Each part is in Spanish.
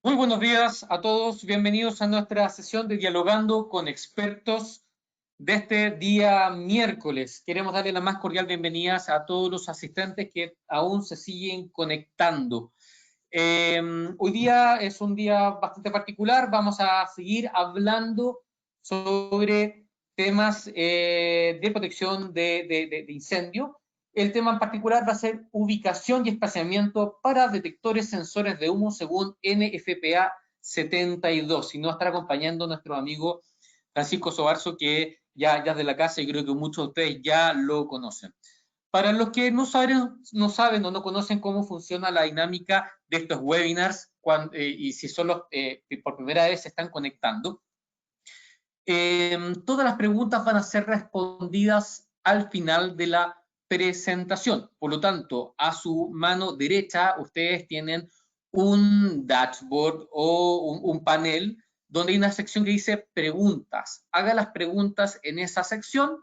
Muy buenos días a todos, bienvenidos a nuestra sesión de Dialogando con Expertos de este día miércoles. Queremos darle la más cordial bienvenida a todos los asistentes que aún se siguen conectando. Hoy día es un día bastante particular, vamos a seguir hablando sobre temas de protección de incendio. El tema en particular va a ser ubicación y espaciamiento para detectores sensores de humo según NFPA 72. Y nos estará acompañando nuestro amigo Francisco Sobarzo, que ya es de la casa y creo que muchos de ustedes ya lo conocen. Para los que no saben o no conocen cómo funciona la dinámica de estos webinars y si son los por primera vez se están conectando, todas las preguntas van a ser respondidas al final de la presentación. Por lo tanto, a su mano derecha ustedes tienen un dashboard o un panel donde hay una sección que dice preguntas. Haga las preguntas en esa sección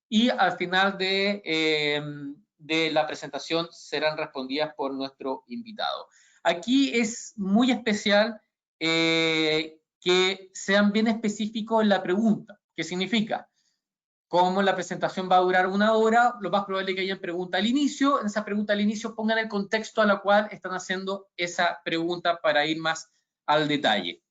y al final de la presentación serán respondidas por nuestro invitado. Aquí es muy especial que sean bien específicos en la pregunta. ¿Qué significa? Como la presentación va a durar 1 hora, lo más probable es que hayan pregunta al inicio. En esa pregunta al inicio pongan el contexto a la cual están haciendo esa pregunta para ir más al detalle.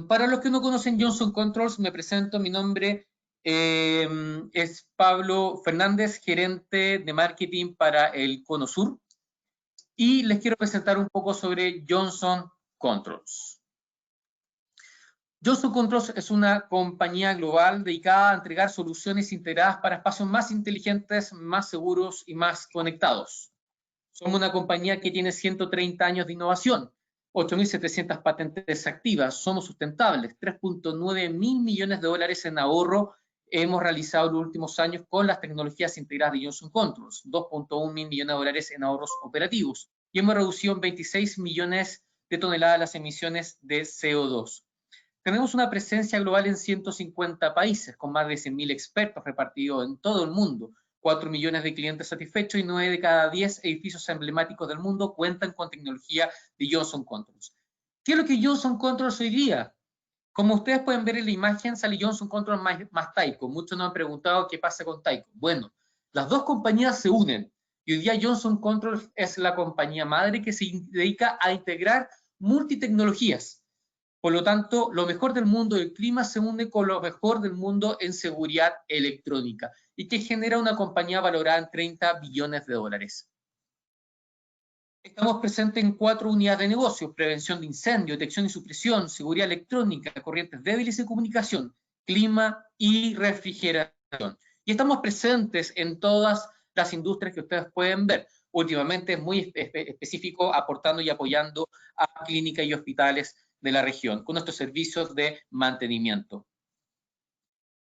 Para los que no conocen Johnson Controls, me presento, mi nombre es Pablo Fernández, gerente de marketing para el Cono Sur, y les quiero presentar un poco sobre Johnson Controls. Johnson Controls es una compañía global dedicada a entregar soluciones integradas para espacios más inteligentes, más seguros y más conectados. Somos una compañía que tiene 130 años de innovación, 8.700 patentes activas, somos sustentables, 3.9 mil millones de dólares en ahorro hemos realizado en los últimos años con las tecnologías integradas de Johnson Controls, 2.1 mil millones de dólares en ahorros operativos y hemos reducido en 26 millones de toneladas las emisiones de CO2. Tenemos una presencia global en 150 países, con más de 100.000 expertos repartidos en todo el mundo, 4 millones de clientes satisfechos y 9 de cada 10 edificios emblemáticos del mundo cuentan con tecnología de Johnson Controls. ¿Qué es lo que Johnson Controls hoy día? Como ustedes pueden ver en la imagen, sale Johnson Controls más Tyco. Muchos nos han preguntado qué pasa con Tyco. Bueno, las dos compañías se unen y hoy día Johnson Controls es la compañía madre que se dedica a integrar multitecnologías. Por lo tanto, lo mejor del mundo del clima se une con lo mejor del mundo en seguridad electrónica y que genera una compañía valorada en 30 billones de dólares. Estamos presentes en 4 unidades de negocio: prevención de incendio, detección y supresión, seguridad electrónica, corrientes débiles y comunicación, clima y refrigeración. Y estamos presentes en todas las industrias que ustedes pueden ver. Últimamente es muy específico, aportando y apoyando a clínicas y hospitales de la región con nuestros servicios de mantenimiento.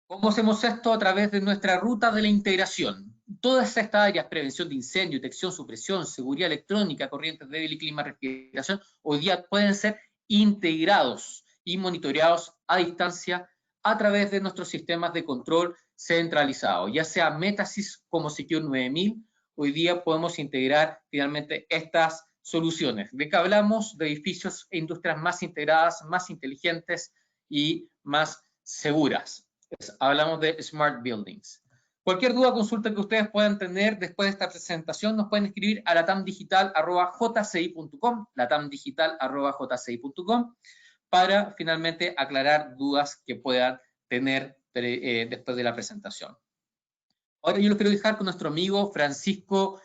¿Cómo hacemos esto? A través de nuestra ruta de la integración. Todas estas áreas, prevención de incendio, detección, supresión, seguridad electrónica, corrientes débiles y clima, refrigeración, hoy día pueden ser integrados y monitoreados a distancia a través de nuestros sistemas de control centralizados, ya sea Metasys como Secure 9000. Hoy día podemos integrar finalmente estas soluciones. ¿De qué hablamos? De edificios e industrias más integradas, más inteligentes y más seguras. Hablamos de Smart Buildings. Cualquier duda o consulta que ustedes puedan tener después de esta presentación nos pueden escribir a latamdigital@jci.com, latamdigital@jci.com, para finalmente aclarar dudas que puedan tener después de la presentación. Ahora yo los quiero dejar con nuestro amigo Francisco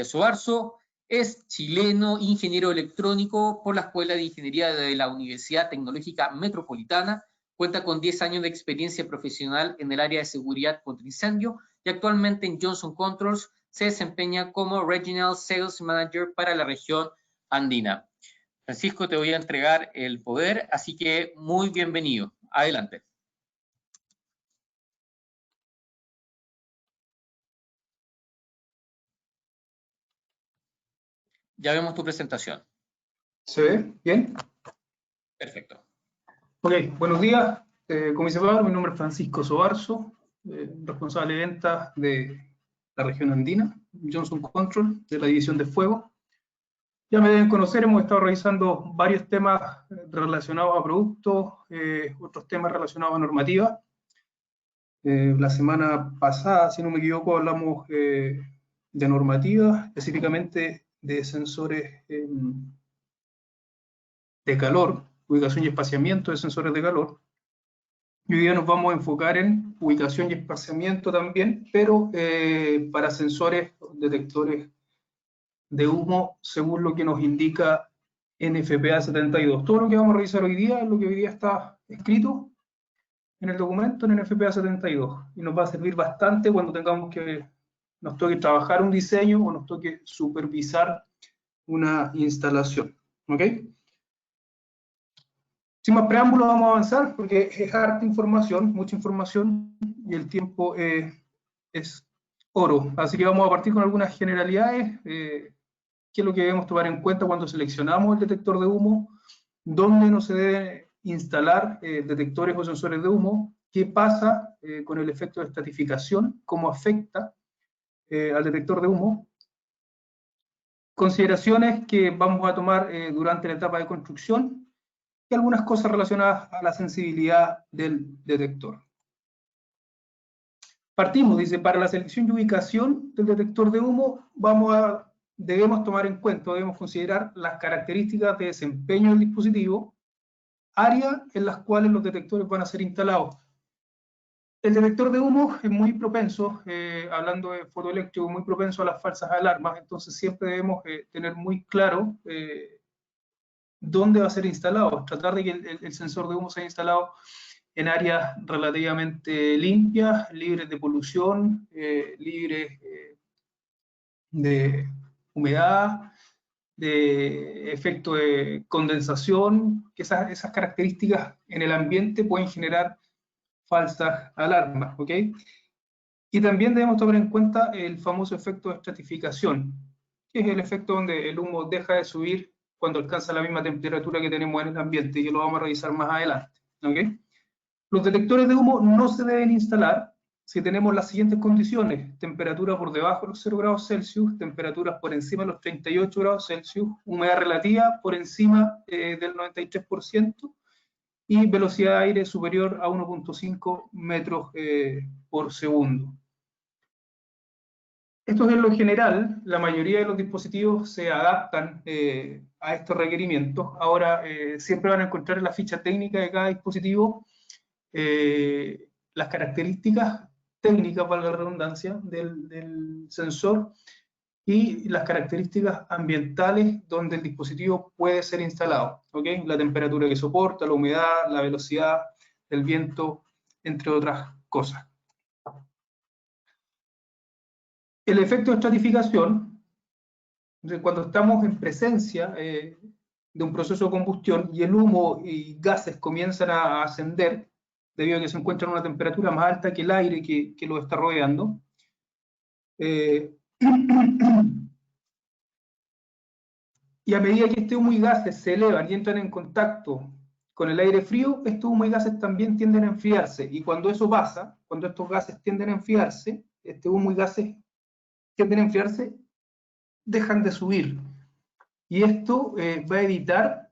Sobarzo. Es chileno, ingeniero electrónico por la Escuela de Ingeniería de la Universidad Tecnológica Metropolitana. Cuenta con 10 años de experiencia profesional en el área de seguridad contra incendio y actualmente en Johnson Controls se desempeña como Regional Sales Manager para la región andina. Francisco, te voy a entregar el poder, así que muy bienvenido. Adelante. Ya vemos tu presentación. ¿Se ve bien? Perfecto. Ok, buenos días. Como dice Pablo, mi nombre es Francisco Sobarzo, responsable de ventas de la región andina, Johnson Control, de la división de fuego. Ya me deben conocer, hemos estado revisando varios temas relacionados a productos, otros temas relacionados a normativa. La semana pasada, si no me equivoco, hablamos de normativa, específicamente de sensores de calor, ubicación y espaciamiento de sensores de calor. Y hoy día nos vamos a enfocar en ubicación y espaciamiento también, pero para sensores, detectores de humo, según lo que nos indica NFPA 72. Todo lo que vamos a revisar hoy día es lo que hoy día está escrito en el documento en NFPA 72, y nos va a servir bastante cuando nos toque trabajar un diseño o nos toque supervisar una instalación. ¿Ok? Sin más preámbulos, vamos a avanzar porque es harta información, mucha información, y el tiempo es oro. Así que vamos a partir con algunas generalidades. ¿Qué es lo que debemos tomar en cuenta cuando seleccionamos el detector de humo? ¿Dónde no se debe instalar detectores o sensores de humo? ¿Qué pasa con el efecto de estratificación? ¿Cómo afecta al detector de humo? Consideraciones que vamos a tomar durante la etapa de construcción y algunas cosas relacionadas a la sensibilidad del detector. Partimos, dice, para la selección y ubicación del detector de humo debemos tomar en cuenta, debemos considerar las características de desempeño del dispositivo, áreas en las cuales los detectores van a ser instalados. El detector de humo es muy propenso, hablando de fotoeléctrico, muy propenso a las falsas alarmas, entonces siempre debemos tener muy claro dónde va a ser instalado, tratar de que el sensor de humo sea instalado en áreas relativamente limpias, libres de polución, libres de humedad, de efecto de condensación, que esas características en el ambiente pueden generar falsas alarmas, ¿ok? Y también debemos tomar en cuenta el famoso efecto de estratificación, que es el efecto donde el humo deja de subir cuando alcanza la misma temperatura que tenemos en el ambiente, y que lo vamos a revisar más adelante, ¿ok? Los detectores de humo no se deben instalar si tenemos las siguientes condiciones: temperatura por debajo de los 0 grados Celsius, temperaturas por encima de los 38 grados Celsius, humedad relativa por encima del 93%, y velocidad de aire superior a 1.5 metros por segundo. Esto es en lo general. La mayoría de los dispositivos se adaptan a estos requerimientos. Ahora, siempre van a encontrar en la ficha técnica de cada dispositivo las características técnicas, valga la redundancia, del sensor, y las características ambientales donde el dispositivo puede ser instalado, ¿ok? La temperatura que soporta, la humedad, la velocidad del viento, entre otras cosas. El efecto de estratificación, cuando estamos en presencia de un proceso de combustión y el humo y gases comienzan a ascender, debido a que se encuentran a una temperatura más alta que el aire que lo está rodeando, y a medida que este humo y gases se elevan y entran en contacto con el aire frío, estos humo y gases también tienden a enfriarse, y cuando eso pasa, cuando estos gases tienden a enfriarse, este humo y gases tienden a enfriarse, dejan de subir, y esto va a evitar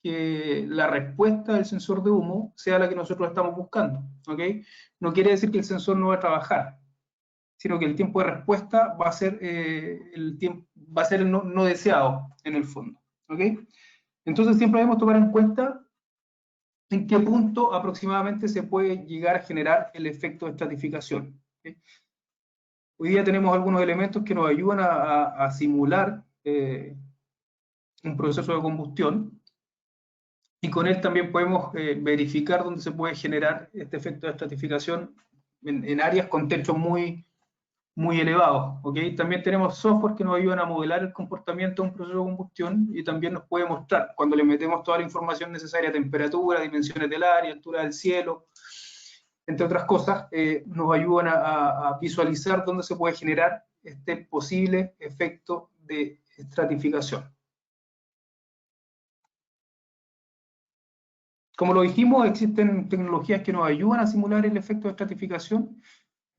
que la respuesta del sensor de humo sea la que nosotros estamos buscando, ¿ok? No quiere decir que el sensor no va a trabajar, sino que el tiempo de respuesta va a ser el no deseado en el fondo, ¿ok? Entonces siempre debemos tomar en cuenta en qué punto aproximadamente se puede llegar a generar el efecto de estratificación, ¿okay? Hoy día tenemos algunos elementos que nos ayudan a simular un proceso de combustión, y con él también podemos verificar dónde se puede generar este efecto de estratificación en áreas con techos muy elevados, ¿ok? También tenemos software que nos ayudan a modelar el comportamiento de un proceso de combustión, y también nos puede mostrar, cuando le metemos toda la información necesaria, temperatura, dimensiones del área, altura del cielo, entre otras cosas, nos ayudan a visualizar dónde se puede generar este posible efecto de estratificación. Como lo dijimos, existen tecnologías que nos ayudan a simular el efecto de estratificación.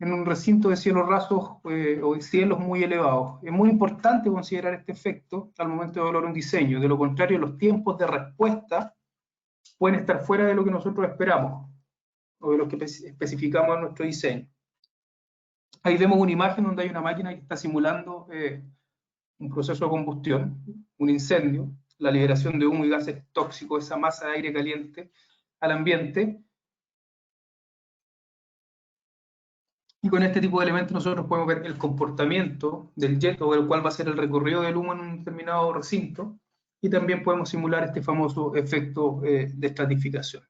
en un recinto de cielos rasos o de cielos muy elevados. Es muy importante considerar este efecto al momento de evaluar un diseño. De lo contrario, los tiempos de respuesta pueden estar fuera de lo que nosotros esperamos o de lo que especificamos en nuestro diseño. Ahí vemos una imagen donde hay una máquina que está simulando un proceso de combustión, un incendio, la liberación de humo y gases tóxicos, esa masa de aire caliente al ambiente. Y con este tipo de elementos nosotros podemos ver el comportamiento del jet, o el cual va a ser el recorrido del humo en un determinado recinto, y también podemos simular este famoso efecto de estratificación.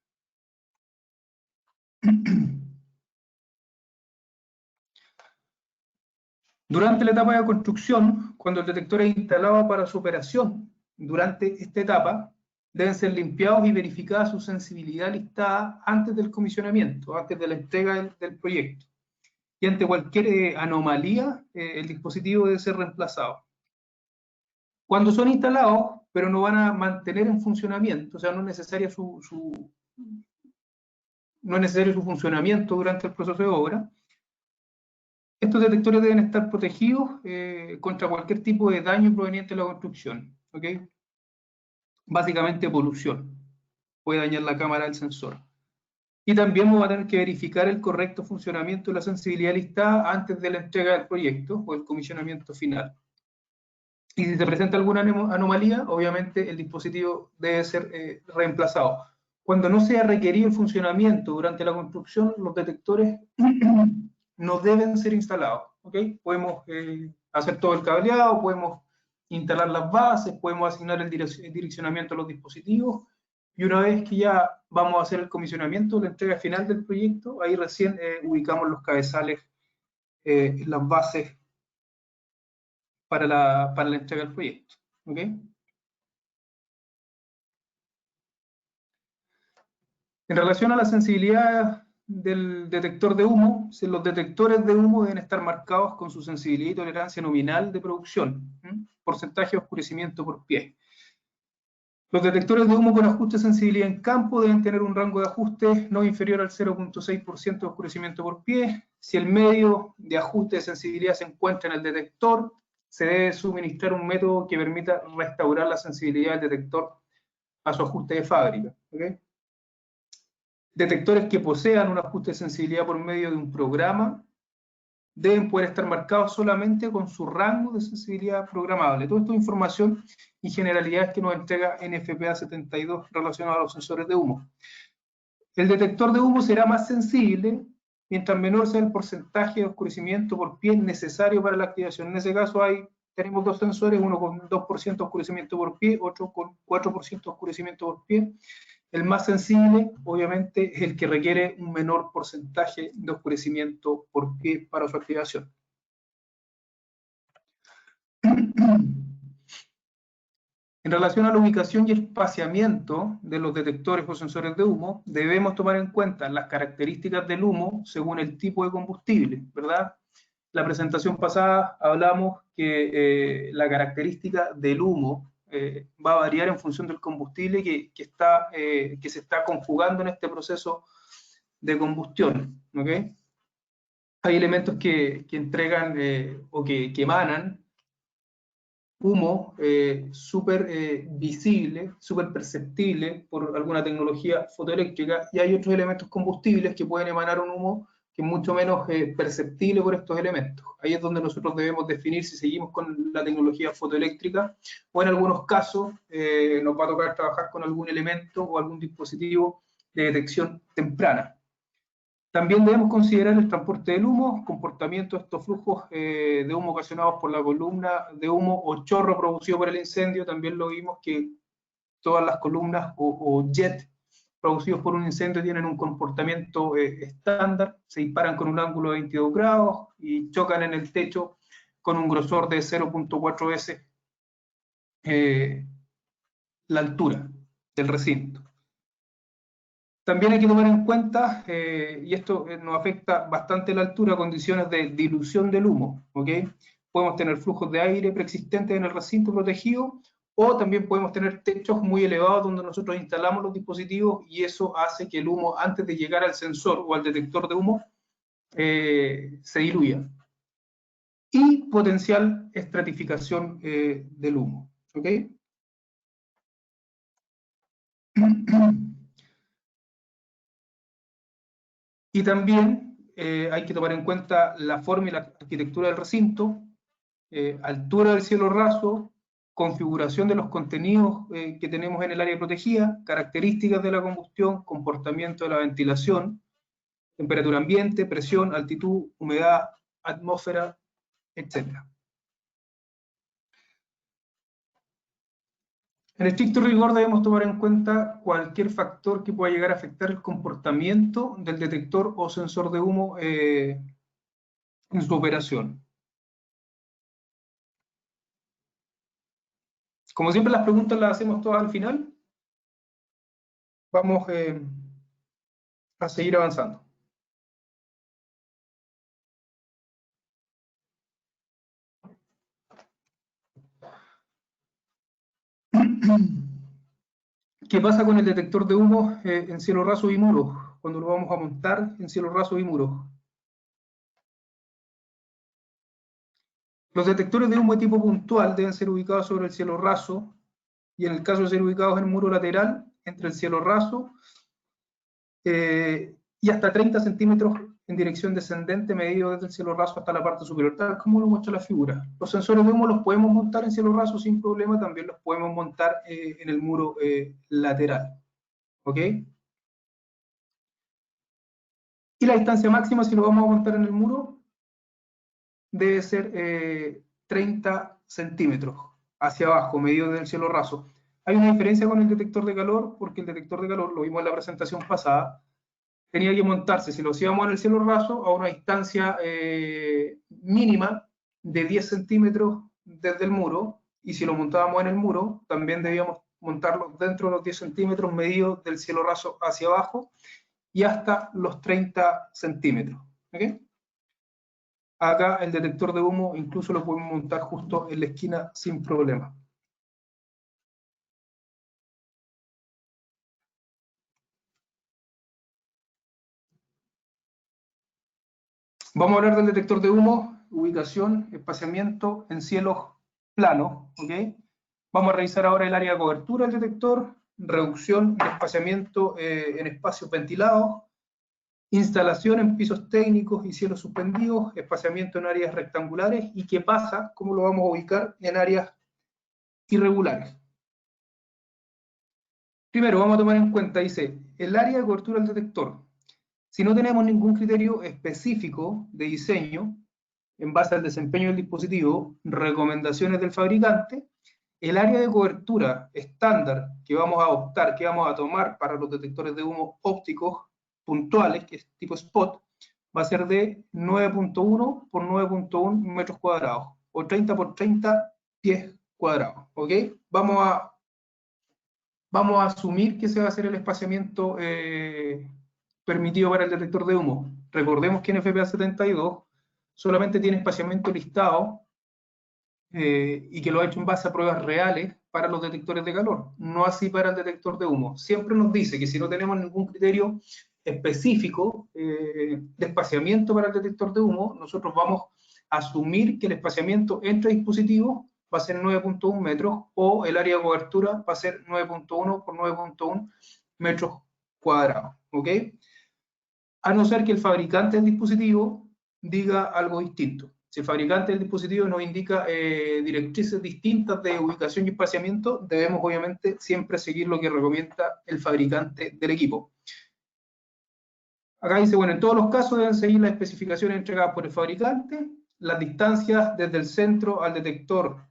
Durante la etapa de construcción, cuando el detector es instalado para su operación, durante esta etapa, deben ser limpiados y verificada su sensibilidad listada antes del comisionamiento, antes de la entrega del proyecto. Y ante cualquier anomalía, el dispositivo debe ser reemplazado. Cuando son instalados, pero no van a mantener en funcionamiento, o sea, no es necesario su funcionamiento durante el proceso de obra, estos detectores deben estar protegidos contra cualquier tipo de daño proveniente de la construcción, ¿ok? Básicamente polución, puede dañar la cámara del sensor. Y también vamos a tener que verificar el correcto funcionamiento de la sensibilidad listada antes de la entrega del proyecto o el comisionamiento final. Y si se presenta alguna anomalía, obviamente el dispositivo debe ser reemplazado. Cuando no sea requerido el funcionamiento durante la construcción, los detectores no deben ser instalados, ¿ok? Podemos hacer todo el cableado, podemos instalar las bases, podemos asignar el direccionamiento a los dispositivos, y una vez que ya vamos a hacer el comisionamiento, la entrega final del proyecto, ahí recién ubicamos los cabezales, las bases para la entrega del proyecto, ¿ok? En relación a la sensibilidad del detector de humo, los detectores de humo deben estar marcados con su sensibilidad y tolerancia nominal de producción, porcentaje de oscurecimiento por pie. Los detectores de humo con ajuste de sensibilidad en campo deben tener un rango de ajuste no inferior al 0.6% de oscurecimiento por pie. Si el medio de ajuste de sensibilidad se encuentra en el detector, se debe suministrar un método que permita restaurar la sensibilidad del detector a su ajuste de fábrica, ¿okay? Detectores que posean un ajuste de sensibilidad por medio de un programa deben poder estar marcados solamente con su rango de sensibilidad programable. Toda esta información y generalidades que nos entrega NFPA 72 relacionado a los sensores de humo. El detector de humo será más sensible mientras menor sea el porcentaje de oscurecimiento por pie necesario para la activación. En ese caso tenemos dos sensores, uno con 2% de oscurecimiento por pie, otro con 4% de oscurecimiento por pie. El más sensible, obviamente, es el que requiere un menor porcentaje de oscurecimiento por pie para su activación. En relación a la ubicación y espaciamiento de los detectores o sensores de humo, debemos tomar en cuenta las características del humo según el tipo de combustible, ¿verdad? La presentación pasada hablamos que la característica del humo va a variar en función del combustible que se está conjugando en este proceso de combustión, ¿ok? Hay elementos que entregan o que emanan humo súper visible, súper perceptible por alguna tecnología fotoeléctrica, y hay otros elementos combustibles que pueden emanar un humo que es mucho menos perceptible por estos elementos. Ahí es donde nosotros debemos definir si seguimos con la tecnología fotoeléctrica, o en algunos casos nos va a tocar trabajar con algún elemento o algún dispositivo de detección temprana. También debemos considerar el transporte del humo, comportamiento de estos flujos de humo ocasionados por la columna de humo o chorro producido por el incendio. También lo vimos que todas las columnas o jet producidos por un incendio tienen un comportamiento estándar, se disparan con un ángulo de 22 grados y chocan en el techo con un grosor de 0.4 veces la altura del recinto. También hay que tomar en cuenta, y esto nos afecta bastante la altura, condiciones de dilución del humo, ¿ok? Podemos tener flujos de aire preexistentes en el recinto protegido, o también podemos tener techos muy elevados donde nosotros instalamos los dispositivos y eso hace que el humo, antes de llegar al sensor o al detector de humo, se diluya. Y potencial estratificación del humo. ¿Ok? Y también hay que tomar en cuenta la forma y la arquitectura del recinto, altura del cielo raso, configuración de los contenidos que tenemos en el área protegida, características de la combustión, comportamiento de la ventilación, temperatura ambiente, presión, altitud, humedad, atmósfera, etc. En estricto rigor debemos tomar en cuenta cualquier factor que pueda llegar a afectar el comportamiento del detector o sensor de humo en su operación. Como siempre, las preguntas las hacemos todas al final. Vamos a seguir avanzando. ¿Qué pasa con el detector de humo en cielo raso y muros? Cuando lo vamos a montar en cielo raso y muros. Los detectores de humo de tipo puntual deben ser ubicados sobre el cielo raso y en el caso de ser ubicados en el muro lateral, entre el cielo raso y hasta 30 centímetros en dirección descendente, medido desde el cielo raso hasta la parte superior, tal como lo muestra la figura. Los sensores de humo los podemos montar en cielo raso sin problema, también los podemos montar en el muro lateral. ¿Ok? Y la distancia máxima, si lo vamos a montar en el muro, debe ser 30 centímetros hacia abajo, medido desde el cielo raso. Hay una diferencia con el detector de calor, porque el detector de calor, lo vimos en la presentación pasada, tenía que montarse, si lo hacíamos en el cielo raso, a una distancia mínima de 10 centímetros desde el muro, y si lo montábamos en el muro, también debíamos montarlo dentro de los 10 centímetros medidos del cielo raso hacia abajo, y hasta los 30 centímetros. ¿Okay? Acá el detector de humo incluso lo podemos montar justo en la esquina sin problema. Vamos a hablar del detector de humo, ubicación, espaciamiento en cielos planos. ¿Okay? Vamos a revisar ahora el área de cobertura del detector, reducción de espaciamiento en espacios ventilados, instalación en pisos técnicos y cielos suspendidos, espaciamiento en áreas rectangulares y qué pasa, cómo lo vamos a ubicar en áreas irregulares. Primero, vamos a tomar en cuenta, dice, el área de cobertura del detector. Si no tenemos ningún criterio específico de diseño, en base al desempeño del dispositivo, recomendaciones del fabricante, el área de cobertura estándar que vamos a optar, que vamos a tomar para los detectores de humo ópticos puntuales, que es tipo spot, va a ser de 9.1 por 9.1 metros cuadrados, o 30 por 30 pies cuadrados. ¿Ok? Vamos a asumir que ese va a ser el espaciamiento permitido para el detector de humo. Recordemos que en FPA 72 solamente tiene espaciamiento listado y que lo ha hecho en base a pruebas reales para los detectores de calor, no así para el detector de humo. Siempre nos dice que si no tenemos ningún criterio específico de espaciamiento para el detector de humo, nosotros vamos a asumir que el espaciamiento entre dispositivos va a ser 9.1 metros o el área de cobertura va a ser 9.1 por 9.1 metros cuadrados. ¿Ok? A no ser que el fabricante del dispositivo diga algo distinto. Si el fabricante del dispositivo nos indica directrices distintas de ubicación y espaciamiento, debemos obviamente siempre seguir lo que recomienda el fabricante del equipo. Acá dice, bueno, en todos los casos deben seguir las especificaciones entregadas por el fabricante, las distancias desde el centro al detector,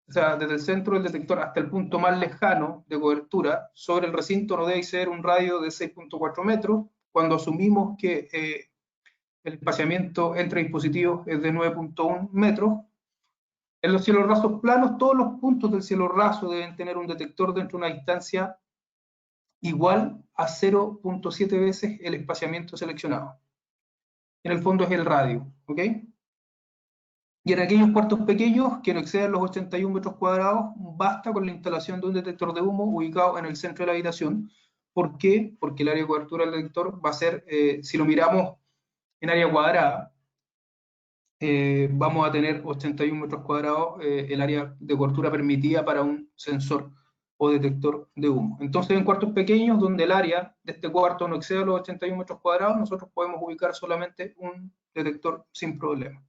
o sea, desde el centro del detector hasta el punto más lejano de cobertura sobre el recinto no debe ser un radio de 6.4 metros, cuando asumimos que el espaciamiento entre dispositivos es de 9.1 metros. En los cielos rasos planos, todos los puntos del cielo raso deben tener un detector dentro de una distancia igual a 0.7 veces el espaciamiento seleccionado. En el fondo es el radio, ¿ok? Y en aquellos cuartos pequeños que no exceden los 81 metros cuadrados, basta con la instalación de un detector de humo ubicado en el centro de la habitación. ¿Por qué? Porque el área de cobertura del detector va a ser, si lo miramos en área cuadrada, vamos a tener 81 metros cuadrados el área de cobertura permitida para un sensor o detector de humo. Entonces, en cuartos pequeños, donde el área de este cuarto no exceda los 81 metros cuadrados, nosotros podemos ubicar solamente un detector sin problema.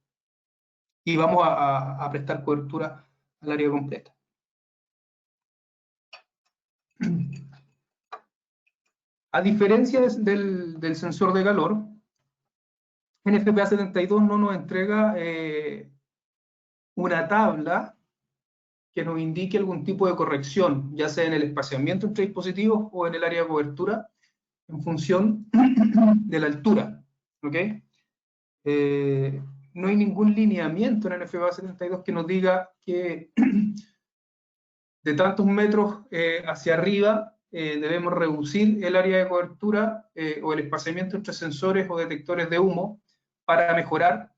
Y vamos a prestar cobertura al área completa. A diferencia del sensor de calor, NFPA 72 no nos entrega una tabla que nos indique algún tipo de corrección, ya sea en el espaciamiento entre dispositivos o en el área de cobertura, en función de la altura. ¿Ok? No hay ningún lineamiento en NFPA 72 que nos diga que de tantos metros hacia arriba debemos reducir el área de cobertura o el espaciamiento entre sensores o detectores de humo para mejorar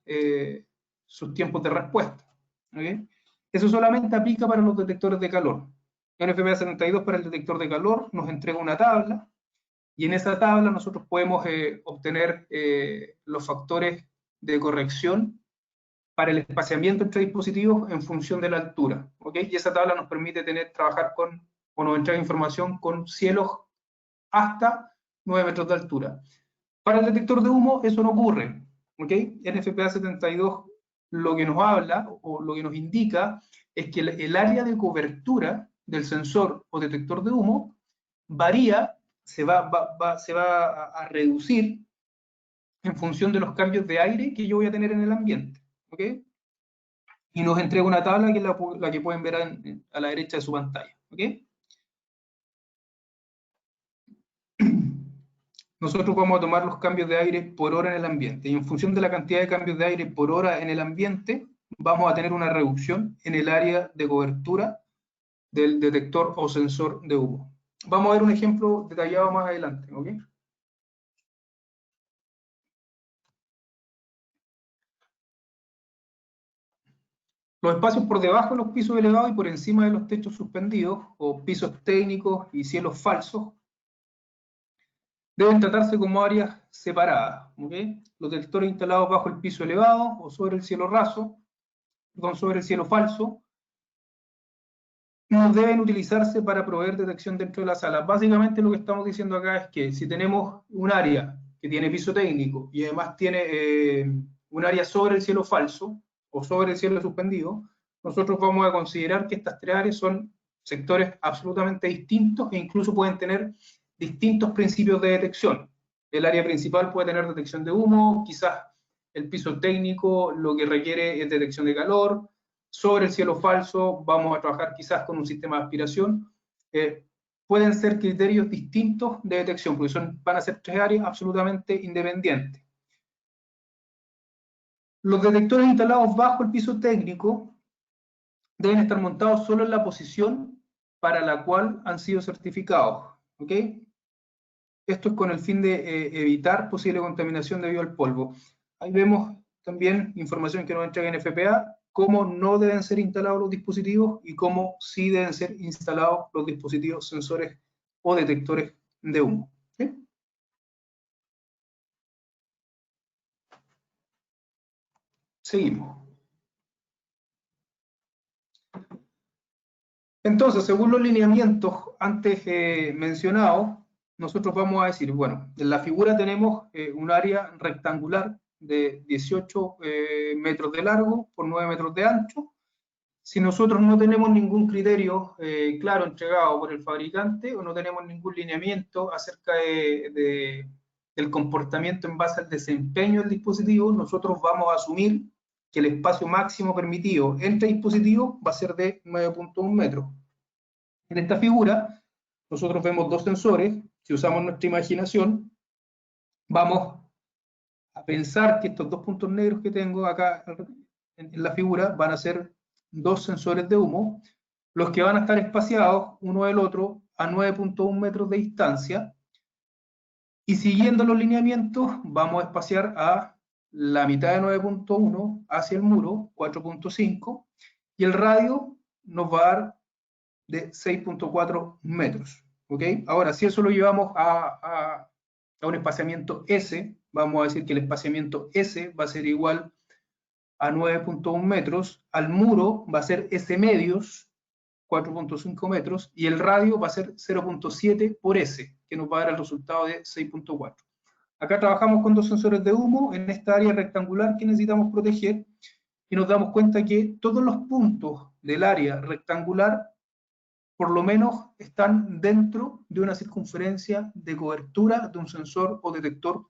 sus tiempos de respuesta. ¿Okay? Eso solamente aplica para los detectores de calor. NFPA 72 para el detector de calor nos entrega una tabla, y en esa tabla nosotros podemos obtener los factores de corrección para el espaciamiento entre dispositivos en función de la altura. ¿Okay? Y esa tabla nos permite trabajar con, o nos entrega información con cielos hasta 9 metros de altura. Para el detector de humo eso no ocurre. ¿Okay? NFPA 72 lo que nos habla o lo que nos indica es que el área de cobertura del sensor o detector de humo varía, se va a reducir en función de los cambios de aire que yo voy a tener en el ambiente. ¿Okay? Y nos entrega una tabla que es la que pueden ver a la derecha de su pantalla. ¿Okay? Nosotros vamos a tomar los cambios de aire por hora en el ambiente, y en función de la cantidad de cambios de aire por hora en el ambiente, vamos a tener una reducción en el área de cobertura del detector o sensor de humo. Vamos a ver un ejemplo detallado más adelante. ¿Okay? Los espacios por debajo de los pisos elevados y por encima de los techos suspendidos, o pisos técnicos y cielos falsos, deben tratarse como áreas separadas. ¿Okay? Los detectores instalados bajo el piso elevado o sobre el cielo raso, sobre el cielo falso, no deben utilizarse para proveer detección dentro de la sala. Básicamente lo que estamos diciendo acá es que si tenemos un área que tiene piso técnico y además tiene un área sobre el cielo falso o sobre el cielo suspendido, nosotros vamos a considerar que estas tres áreas son sectores absolutamente distintos e incluso pueden tener distintos principios de detección. El área principal puede tener detección de humo, quizás el piso técnico lo que requiere es detección de calor. Sobre el cielo falso vamos a trabajar quizás con un sistema de aspiración. Pueden ser criterios distintos de detección, porque van a ser tres áreas absolutamente independientes. Los detectores instalados bajo el piso técnico deben estar montados solo en la posición para la cual han sido certificados. ¿Okay? Esto es con el fin de evitar posible contaminación debido al polvo. Ahí vemos también información que nos entrega NFPA, cómo no deben ser instalados los dispositivos y cómo sí deben ser instalados los dispositivos sensores o detectores de humo. ¿Sí? Seguimos. Entonces, según los lineamientos antes mencionados, nosotros vamos a decir, bueno, en la figura tenemos un área rectangular de 18 metros de largo por 9 metros de ancho. Si nosotros no tenemos ningún criterio claro entregado por el fabricante o no tenemos ningún lineamiento acerca del comportamiento en base al desempeño del dispositivo, nosotros vamos a asumir que el espacio máximo permitido entre dispositivos va a ser de 9.1 metros. En esta figura, nosotros vemos dos sensores. Si usamos nuestra imaginación, vamos a pensar que estos dos puntos negros que tengo acá en la figura van a ser dos sensores de humo, los que van a estar espaciados uno del otro a 9.1 metros de distancia, y siguiendo los lineamientos vamos a espaciar a la mitad de 9.1 hacia el muro, 4.5, y el radio nos va a dar de 6.4 metros. ¿Okay? Ahora, si eso lo llevamos a un espaciamiento S, vamos a decir que el espaciamiento S va a ser igual a 9.1 metros, al muro va a ser S medios, 4.5 metros, y el radio va a ser 0.7 por S, que nos va a dar el resultado de 6.4. Acá trabajamos con dos sensores de humo en esta área rectangular que necesitamos proteger, y nos damos cuenta que todos los puntos del área rectangular por lo menos están dentro de una circunferencia de cobertura de un sensor o detector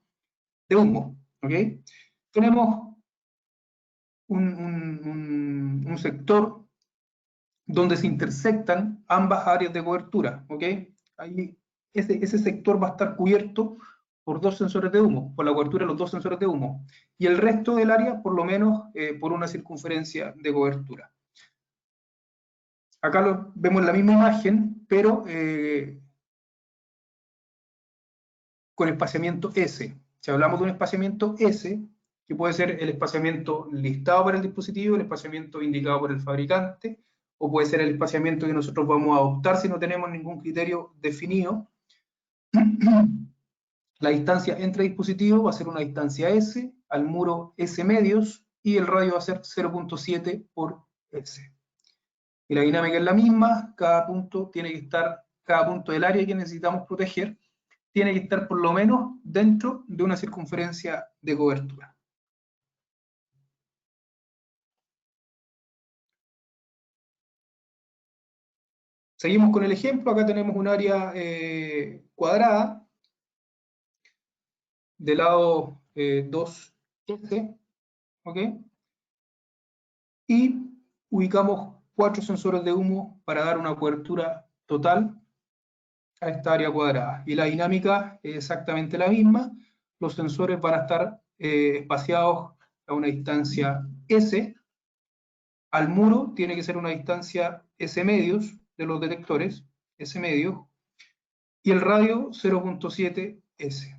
de humo. ¿Okay? Tenemos un sector donde se intersectan ambas áreas de cobertura. ¿Okay? Ahí, ese sector va a estar cubierto por dos sensores de humo, por la cobertura de los dos sensores de humo, y el resto del área por lo menos por una circunferencia de cobertura. Acá vemos la misma imagen, pero con espaciamiento S. Si hablamos de un espaciamiento S, que puede ser el espaciamiento listado por el dispositivo, el espaciamiento indicado por el fabricante, o puede ser el espaciamiento que nosotros vamos a adoptar si no tenemos ningún criterio definido. La distancia entre dispositivos va a ser una distancia S, al muro S medios, y el radio va a ser 0.7 por S. Y la dinámica es la misma, cada punto del área que necesitamos proteger, tiene que estar por lo menos dentro de una circunferencia de cobertura. Seguimos con el ejemplo, acá tenemos un área cuadrada, de lado 2S, ¿ok? Y ubicamos 4 sensores de humo para dar una cobertura total a esta área cuadrada. Y la dinámica es exactamente la misma. Los sensores van a estar espaciados a una distancia S. Al muro tiene que ser una distancia S medios de los detectores, S medios. Y el radio 0.7 S.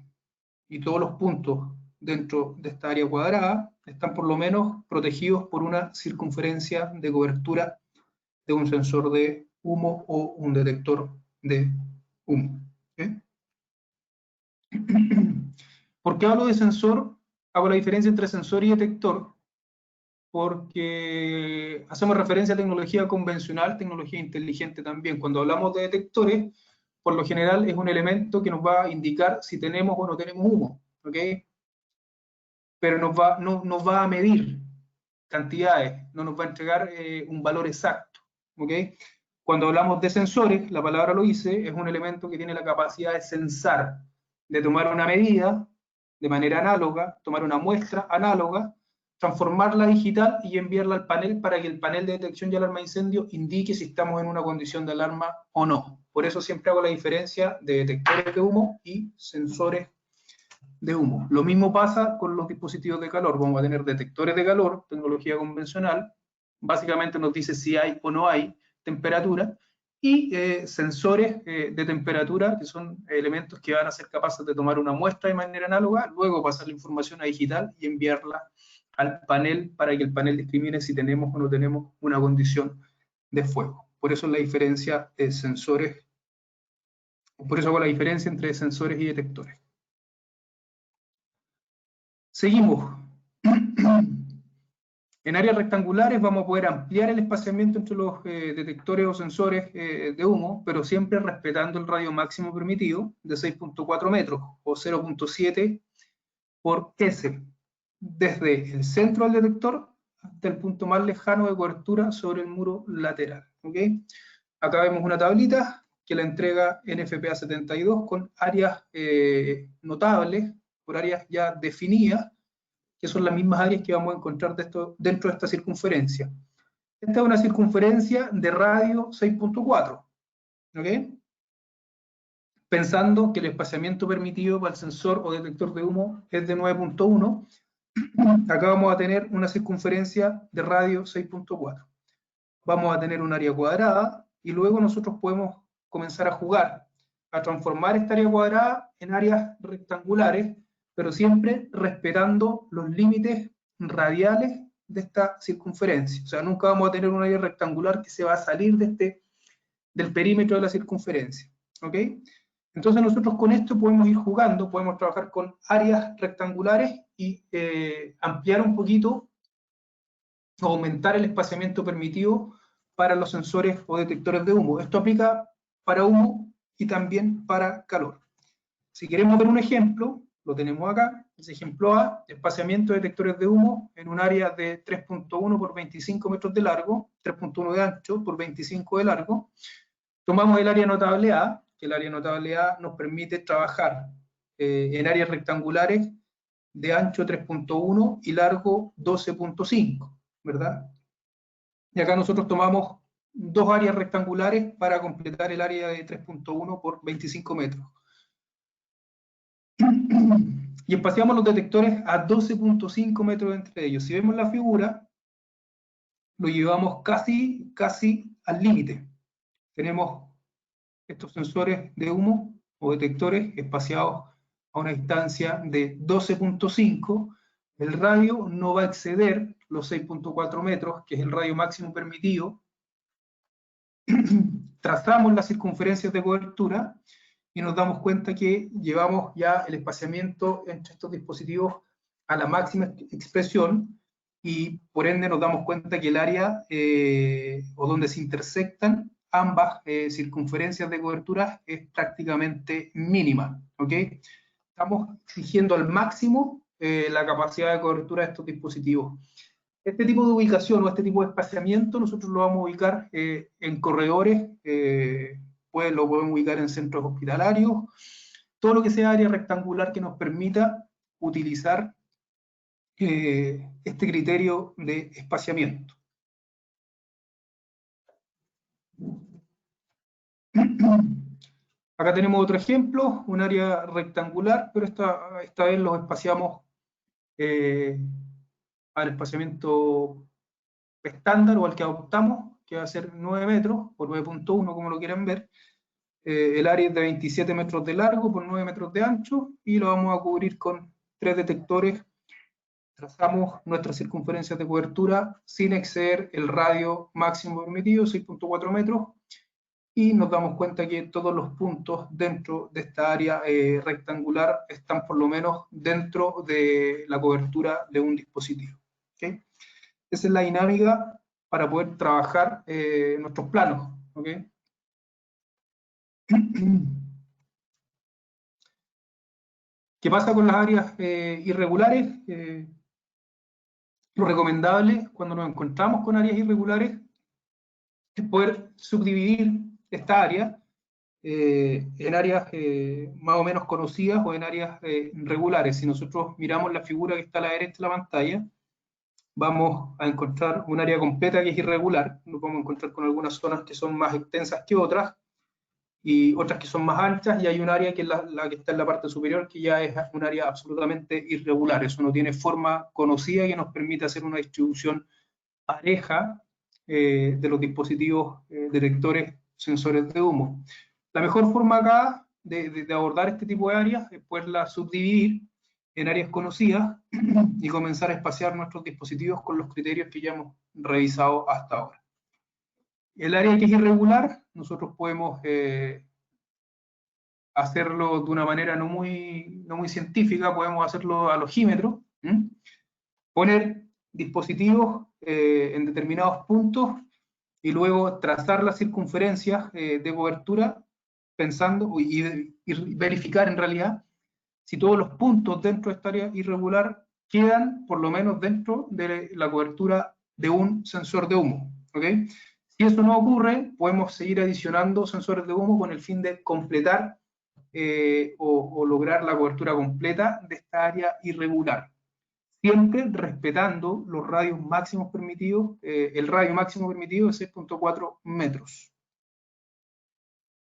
Y todos los puntos dentro de esta área cuadrada están por lo menos protegidos por una circunferencia de cobertura de un sensor de humo o un detector de humo. ¿Okay? ¿Por qué hablo de sensor? Hago la diferencia entre sensor y detector porque hacemos referencia a tecnología convencional, tecnología inteligente también. Cuando hablamos de detectores, por lo general es un elemento que nos va a indicar si tenemos o no tenemos humo, ¿ok? Pero no nos va a medir cantidades, no nos va a entregar un valor exacto, ¿ok? Cuando hablamos de sensores, la palabra lo dice, es un elemento que tiene la capacidad de censar, de tomar una medida de manera análoga, tomar una muestra análoga, transformarla digital y enviarla al panel para que el panel de detección y alarma de incendio indique si estamos en una condición de alarma o no. Por eso siempre hago la diferencia de detectores de humo y sensores de humo. Lo mismo pasa con los dispositivos de calor. Vamos a tener detectores de calor, tecnología convencional, básicamente nos dice si hay o no hay temperatura, y sensores de temperatura, que son elementos que van a ser capaces de tomar una muestra de manera análoga, luego pasar la información a digital y enviarla al panel para que el panel discrimine si tenemos o no tenemos una condición de fuego. Por eso es la diferencia de sensores, por eso hago la diferencia entre sensores y detectores. Seguimos. En áreas rectangulares vamos a poder ampliar el espaciamiento entre los detectores o sensores de humo, pero siempre respetando el radio máximo permitido de 6.4 metros o 0.7 por S, desde el centro del detector hasta el punto más lejano de cobertura sobre el muro lateral. ¿Okay? Acá vemos una tablita que la entrega NFPA 72 con áreas notables, por áreas ya definidas, que son las mismas áreas que vamos a encontrar dentro de esta circunferencia. Esta es una circunferencia de radio 6.4, ¿ok? Pensando que el espaciamiento permitido para el sensor o detector de humo es de 9.1, acá vamos a tener una circunferencia de radio 6.4. Vamos a tener un área cuadrada y luego nosotros podemos comenzar a jugar, a transformar esta área cuadrada en áreas rectangulares, pero siempre respetando los límites radiales de esta circunferencia. O sea, nunca vamos a tener un área rectangular que se va a salir del perímetro de la circunferencia. ¿Ok? Entonces nosotros con esto podemos ir jugando, podemos trabajar con áreas rectangulares y ampliar un poquito, aumentar el espaciamiento permitido para los sensores o detectores de humo. Esto aplica para humo y también para calor. Si queremos ver un ejemplo, lo tenemos acá, ese ejemplo A, espaciamiento de detectores de humo en un área de 3.1 por 25 metros de largo, 3.1 de ancho por 25 de largo. Tomamos el área notable A, que el área notable A nos permite trabajar en áreas rectangulares de ancho 3.1 y largo 12.5, ¿verdad? Y acá nosotros tomamos dos áreas rectangulares para completar el área de 3.1 por 25 metros. Y espaciamos los detectores a 12.5 metros entre ellos. Si vemos la figura, lo llevamos casi al límite. Tenemos estos sensores de humo o detectores espaciados a una distancia de 12.5. El radio no va a exceder los 6.4 metros, que es el radio máximo permitido. Trazamos las circunferencias de cobertura y nos damos cuenta que llevamos ya el espaciamiento entre estos dispositivos a la máxima expresión, y por ende nos damos cuenta que el área o donde se intersectan ambas circunferencias de cobertura es prácticamente mínima, ¿ok? Estamos exigiendo al máximo la capacidad de cobertura de estos dispositivos. Este tipo de ubicación o este tipo de espaciamiento nosotros lo vamos a ubicar en corredores, lo podemos ubicar en centros hospitalarios, todo lo que sea área rectangular que nos permita utilizar este criterio de espaciamiento. Acá tenemos otro ejemplo, un área rectangular, pero esta vez los espaciamos al espaciamiento estándar o al que adoptamos, que va a ser 9 metros por 9.1, como lo quieran ver. El área es de 27 metros de largo por 9 metros de ancho, y lo vamos a cubrir con 3 detectores. Trazamos nuestras circunferencias de cobertura sin exceder el radio máximo permitido, 6.4 metros, y nos damos cuenta que todos los puntos dentro de esta área rectangular están por lo menos dentro de la cobertura de un dispositivo. ¿Okay? Esa es la dinámica para poder trabajar nuestros planos. ¿Okay? ¿Qué pasa con las áreas irregulares? Lo recomendable cuando nos encontramos con áreas irregulares es poder subdividir esta área en áreas más o menos conocidas o en áreas regulares. Si nosotros miramos la figura que está a la derecha de la pantalla, vamos a encontrar un área completa que es irregular. Nos vamos a encontrar con algunas zonas que son más extensas que otras, y otras que son más anchas, y hay un área que es la que está en la parte superior, que ya es un área absolutamente irregular. Eso no tiene forma conocida que nos permita hacer una distribución pareja de los dispositivos detectores sensores de humo. La mejor forma acá de abordar este tipo de áreas es poderla subdividir en áreas conocidas y comenzar a espaciar nuestros dispositivos con los criterios que ya hemos revisado hasta ahora. El área que es irregular, nosotros podemos hacerlo de una manera no muy científica, podemos hacerlo al ojímetro, poner dispositivos en determinados puntos y luego trazar las circunferencias de cobertura, pensando y verificar en realidad si todos los puntos dentro de esta área irregular quedan por lo menos dentro de la cobertura de un sensor de humo. ¿Okay? Si eso no ocurre, podemos seguir adicionando sensores de humo con el fin de completar o lograr la cobertura completa de esta área irregular, siempre respetando los radios máximos permitidos. El radio máximo permitido es 6.4 metros.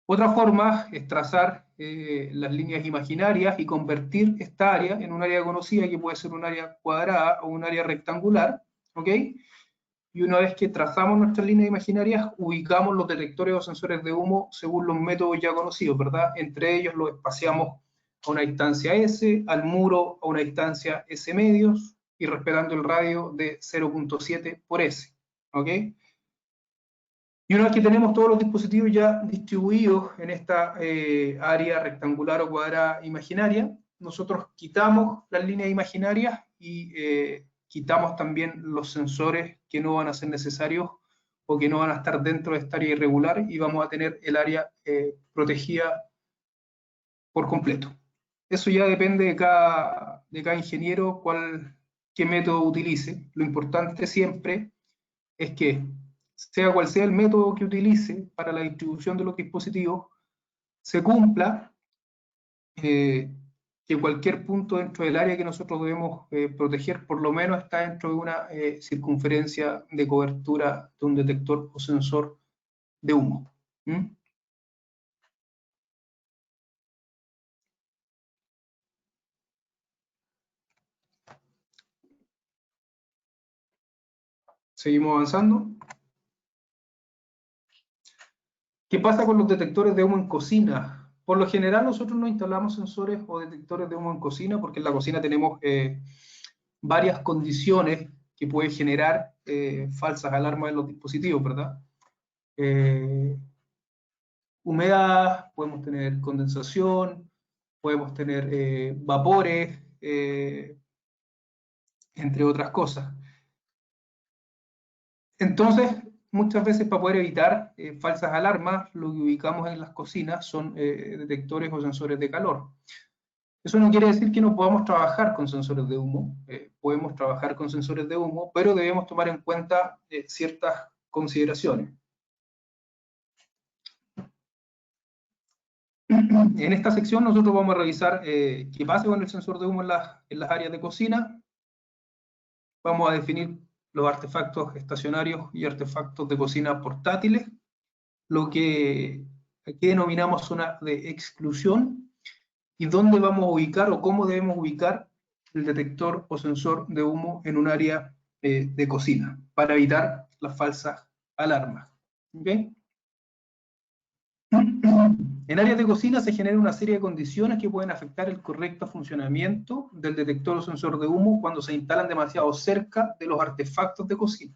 Otra forma es trazar las líneas imaginarias y convertir esta área en un área conocida, que puede ser un área cuadrada o un área rectangular, ¿ok? Y una vez que trazamos nuestras líneas imaginarias, ubicamos los detectores o sensores de humo según los métodos ya conocidos, ¿verdad? Entre ellos los espaciamos a una distancia S, al muro a una distancia S medios, y respetando el radio de 0.7 por S, ¿ok? Y una vez que tenemos todos los dispositivos ya distribuidos en esta área rectangular o cuadrada imaginaria, nosotros quitamos las líneas imaginarias y quitamos también los sensores que no van a ser necesarios o que no van a estar dentro de esta área irregular, y vamos a tener el área protegida por completo. Eso ya depende de cada ingeniero qué método utilice. Lo importante siempre es que, sea cual sea el método que utilice para la distribución de los dispositivos, se cumpla que cualquier punto dentro del área que nosotros debemos proteger por lo menos está dentro de una circunferencia de cobertura de un detector o sensor de humo. ¿Mm? Seguimos avanzando. ¿Qué pasa con los detectores de humo en cocina? Por lo general nosotros no instalamos sensores o detectores de humo en cocina, porque en la cocina tenemos varias condiciones que pueden generar falsas alarmas en los dispositivos, ¿verdad? Humedad, podemos tener condensación, podemos tener vapores, entre otras cosas. Entonces, muchas veces para poder evitar falsas alarmas, lo que ubicamos en las cocinas son detectores o sensores de calor. Eso no quiere decir que no podamos trabajar con sensores de humo, podemos trabajar con sensores de humo, pero debemos tomar en cuenta ciertas consideraciones. En esta sección nosotros vamos a revisar qué pasa con el sensor de humo en las áreas de cocina. Vamos a definir los artefactos estacionarios y artefactos de cocina portátiles, lo que aquí denominamos zona de exclusión, y dónde vamos a ubicar o cómo debemos ubicar el detector o sensor de humo en un área de cocina, para evitar las falsas alarmas. ¿Okay? En áreas de cocina se genera una serie de condiciones que pueden afectar el correcto funcionamiento del detector o sensor de humo cuando se instalan demasiado cerca de los artefactos de cocina,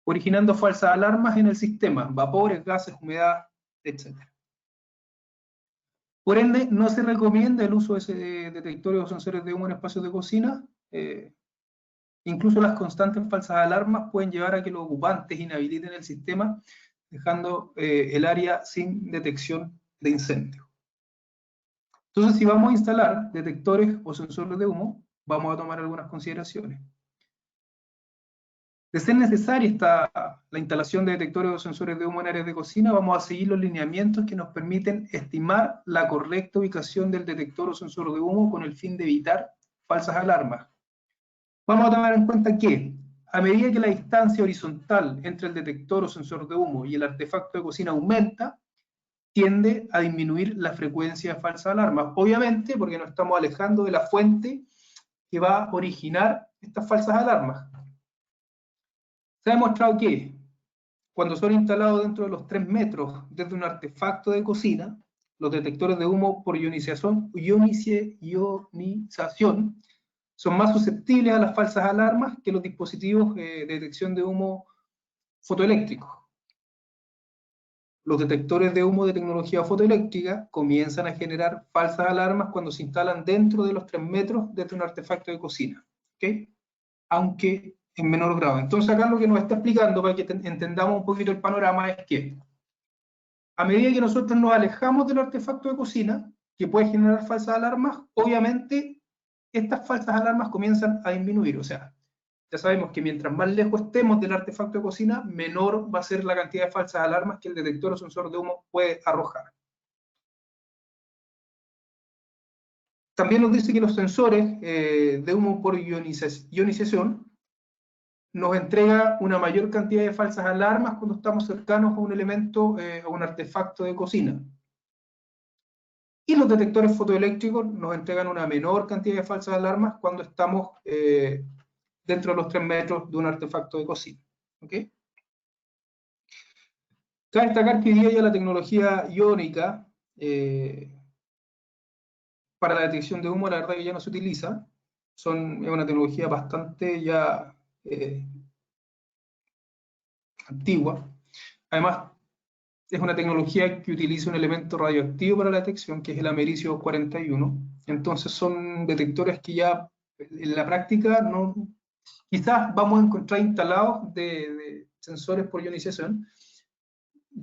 originando falsas alarmas en el sistema, vapores, gases, humedad, etc. Por ende, no se recomienda el uso de detectores o sensores de humo en espacios de cocina. Incluso las constantes falsas alarmas pueden llevar a que los ocupantes inhabiliten el sistema, dejando el área sin detección de incendio. Entonces, si vamos a instalar detectores o sensores de humo, vamos a tomar algunas consideraciones. De ser necesaria la instalación de detectores o sensores de humo en áreas de cocina, vamos a seguir los lineamientos que nos permiten estimar la correcta ubicación del detector o sensor de humo con el fin de evitar falsas alarmas. Vamos a tomar en cuenta que, a medida que la distancia horizontal entre el detector o sensor de humo y el artefacto de cocina aumenta, tiende a disminuir la frecuencia de falsas alarmas. Obviamente, porque nos estamos alejando de la fuente que va a originar estas falsas alarmas. Se ha demostrado que, cuando son instalados dentro de los 3 metros desde un artefacto de cocina, los detectores de humo por ionización son más susceptibles a las falsas alarmas que los dispositivos de detección de humo fotoeléctricos. Los detectores de humo de tecnología fotoeléctrica comienzan a generar falsas alarmas cuando se instalan dentro de los 3 metros desde un artefacto de cocina, ¿okay? Aunque en menor grado. Entonces acá lo que nos está explicando, para que entendamos un poquito el panorama, es que a medida que nosotros nos alejamos del artefacto de cocina, que puede generar falsas alarmas, obviamente estas falsas alarmas comienzan a disminuir. O sea, ya sabemos que mientras más lejos estemos del artefacto de cocina, menor va a ser la cantidad de falsas alarmas que el detector o sensor de humo puede arrojar. También nos dice que los sensores de humo por ionización nos entrega una mayor cantidad de falsas alarmas cuando estamos cercanos a un elemento o un artefacto de cocina. Y los detectores fotoeléctricos nos entregan una menor cantidad de falsas alarmas cuando estamos dentro de los 3 metros de un artefacto de cocina. ¿Okay? Cabe destacar que hoy día ya la tecnología iónica para la detección de humo, la verdad que ya no se utiliza. Es una tecnología bastante ya antigua. Además, es una tecnología que utiliza un elemento radioactivo para la detección, que es el americio 41. Entonces son detectores que ya en la práctica no, quizás vamos a encontrar instalados de sensores por ionización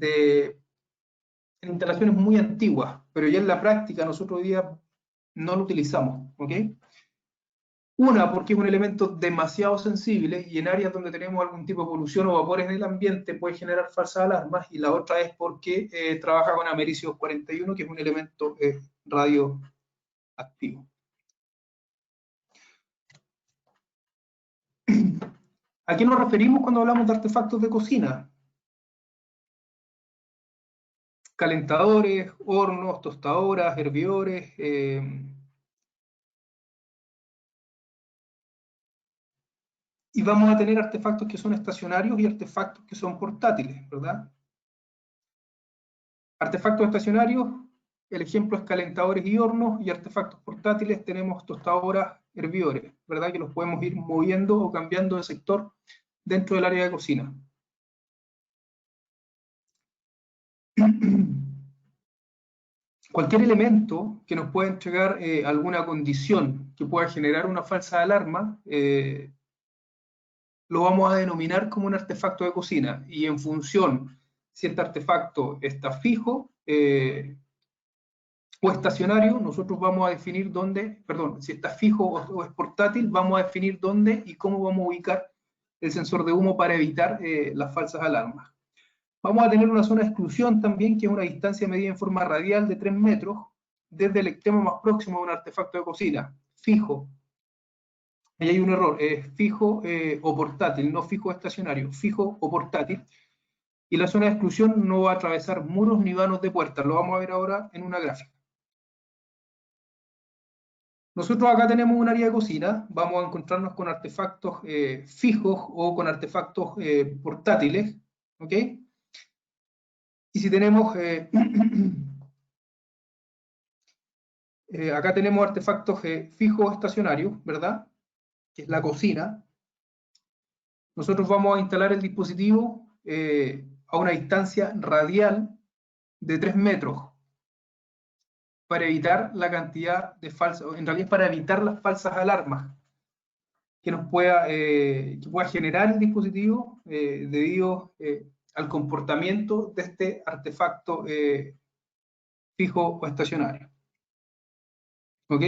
en instalaciones muy antiguas, pero ya en la práctica nosotros hoy día no lo utilizamos, ¿ok? Una, porque es un elemento demasiado sensible y en áreas donde tenemos algún tipo de polución o vapores en el ambiente puede generar falsas alarmas, y la otra es porque trabaja con americio 41, que es un elemento radioactivo. ¿A qué nos referimos cuando hablamos de artefactos de cocina? Calentadores, hornos, tostadoras, hervidores, y vamos a tener artefactos que son estacionarios y artefactos que son portátiles, ¿verdad? Artefactos estacionarios, el ejemplo es calentadores y hornos, y artefactos portátiles tenemos tostadoras, hervidores, ¿verdad? Que los podemos ir moviendo o cambiando de sector dentro del área de cocina. Cualquier elemento que nos pueda entregar alguna condición que pueda generar una falsa alarma, lo vamos a denominar como un artefacto de cocina, y en función si este artefacto está fijo o estacionario, nosotros vamos a definir dónde, perdón, si está fijo o es portátil, vamos a definir dónde y cómo vamos a ubicar el sensor de humo para evitar las falsas alarmas. Vamos a tener una zona de exclusión también, que es una distancia medida en forma radial de 3 metros desde el extremo más próximo de un artefacto de cocina, fijo. Ahí hay un error, es fijo o portátil, no fijo estacionario, fijo o portátil. Y la zona de exclusión no va a atravesar muros ni vanos de puertas, lo vamos a ver ahora en una gráfica. Nosotros acá tenemos un área de cocina, vamos a encontrarnos con artefactos fijos o con artefactos portátiles, ¿ok? Y si tenemos, acá tenemos artefactos fijos estacionarios, ¿verdad? Que es la cocina. Nosotros vamos a instalar el dispositivo a una distancia radial de 3 metros para evitar la cantidad de falsas, en realidad para evitar las falsas alarmas que pueda generar el dispositivo debido al comportamiento de este artefacto fijo o estacionario. ¿Ok?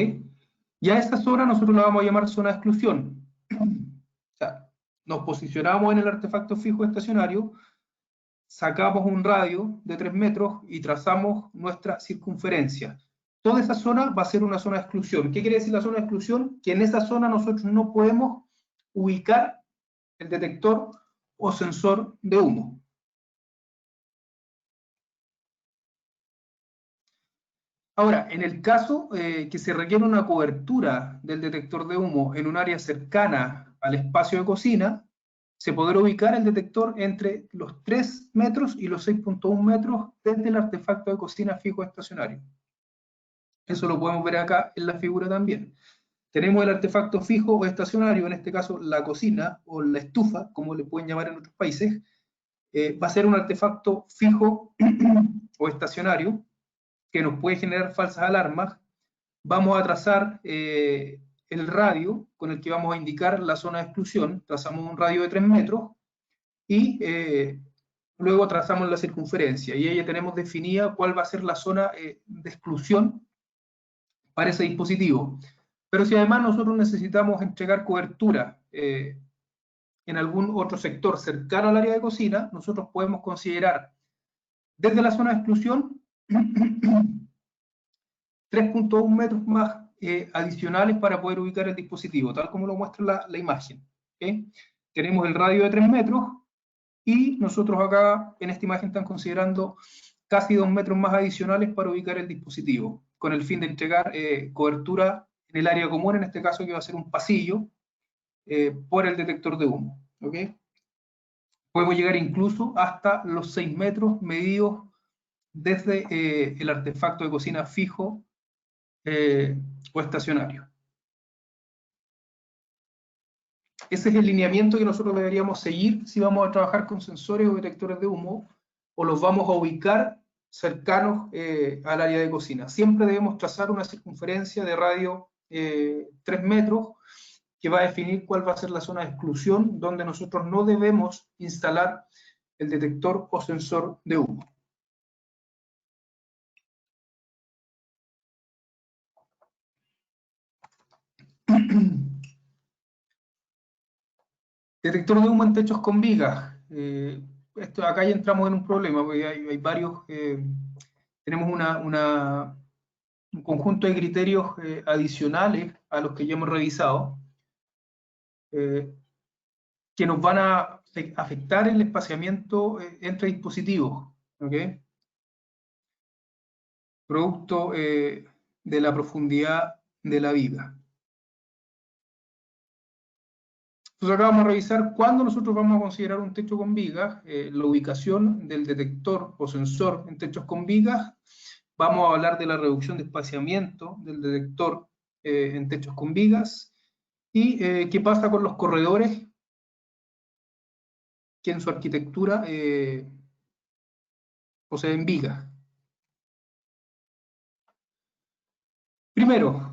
Ya a esta zona nosotros la vamos a llamar zona de exclusión. O sea, nos posicionamos en el artefacto fijo estacionario, sacamos un radio de 3 metros y trazamos nuestra circunferencia. Toda esa zona va a ser una zona de exclusión. ¿Qué quiere decir la zona de exclusión? Que en esa zona nosotros no podemos ubicar el detector o sensor de humo. Ahora, en el caso que se requiere una cobertura del detector de humo en un área cercana al espacio de cocina, se podrá ubicar el detector entre los 3 metros y los 6.1 metros desde el artefacto de cocina fijo estacionario. Eso lo podemos ver acá en la figura también. Tenemos el artefacto fijo o estacionario, en este caso la cocina o la estufa, como le pueden llamar en otros países, va a ser un artefacto fijo o estacionario que nos puede generar falsas alarmas. Vamos a trazar el radio con el que vamos a indicar la zona de exclusión. Trazamos un radio de 3 metros y luego trazamos la circunferencia, y ahí ya tenemos definida cuál va a ser la zona de exclusión para ese dispositivo. Pero si además nosotros necesitamos entregar cobertura en algún otro sector cercano al área de cocina, nosotros podemos considerar desde la zona de exclusión 3.1 metros más adicionales para poder ubicar el dispositivo, tal como lo muestra la imagen. ¿Okay? Tenemos el radio de 3 metros y nosotros acá en esta imagen están considerando casi 2 metros más adicionales para ubicar el dispositivo, con el fin de entregar cobertura en el área común, en este caso que va a ser un pasillo, por el detector de humo. ¿Okay? Podemos llegar incluso hasta los 6 metros medidos desde el artefacto de cocina fijo o estacionario. Ese es el lineamiento que nosotros deberíamos seguir si vamos a trabajar con sensores o detectores de humo o los vamos a ubicar cercanos al área de cocina. Siempre debemos trazar una circunferencia de radio 3 metros, que va a definir cuál va a ser la zona de exclusión, donde nosotros no debemos instalar el detector o sensor de humo. Detector de humo en techos con vigas. Acá ya entramos en un problema, porque hay varios, tenemos un conjunto de criterios adicionales a los que ya hemos revisado, que nos van a afectar el espaciamiento entre dispositivos, ¿ok? Producto de la profundidad de la viga. Entonces acá vamos a revisar cuándo nosotros vamos a considerar un techo con vigas, la ubicación del detector o sensor en techos con vigas. Vamos a hablar de la reducción de espaciamiento del detector en techos con vigas, y qué pasa con los corredores que en su arquitectura poseen vigas. Primero,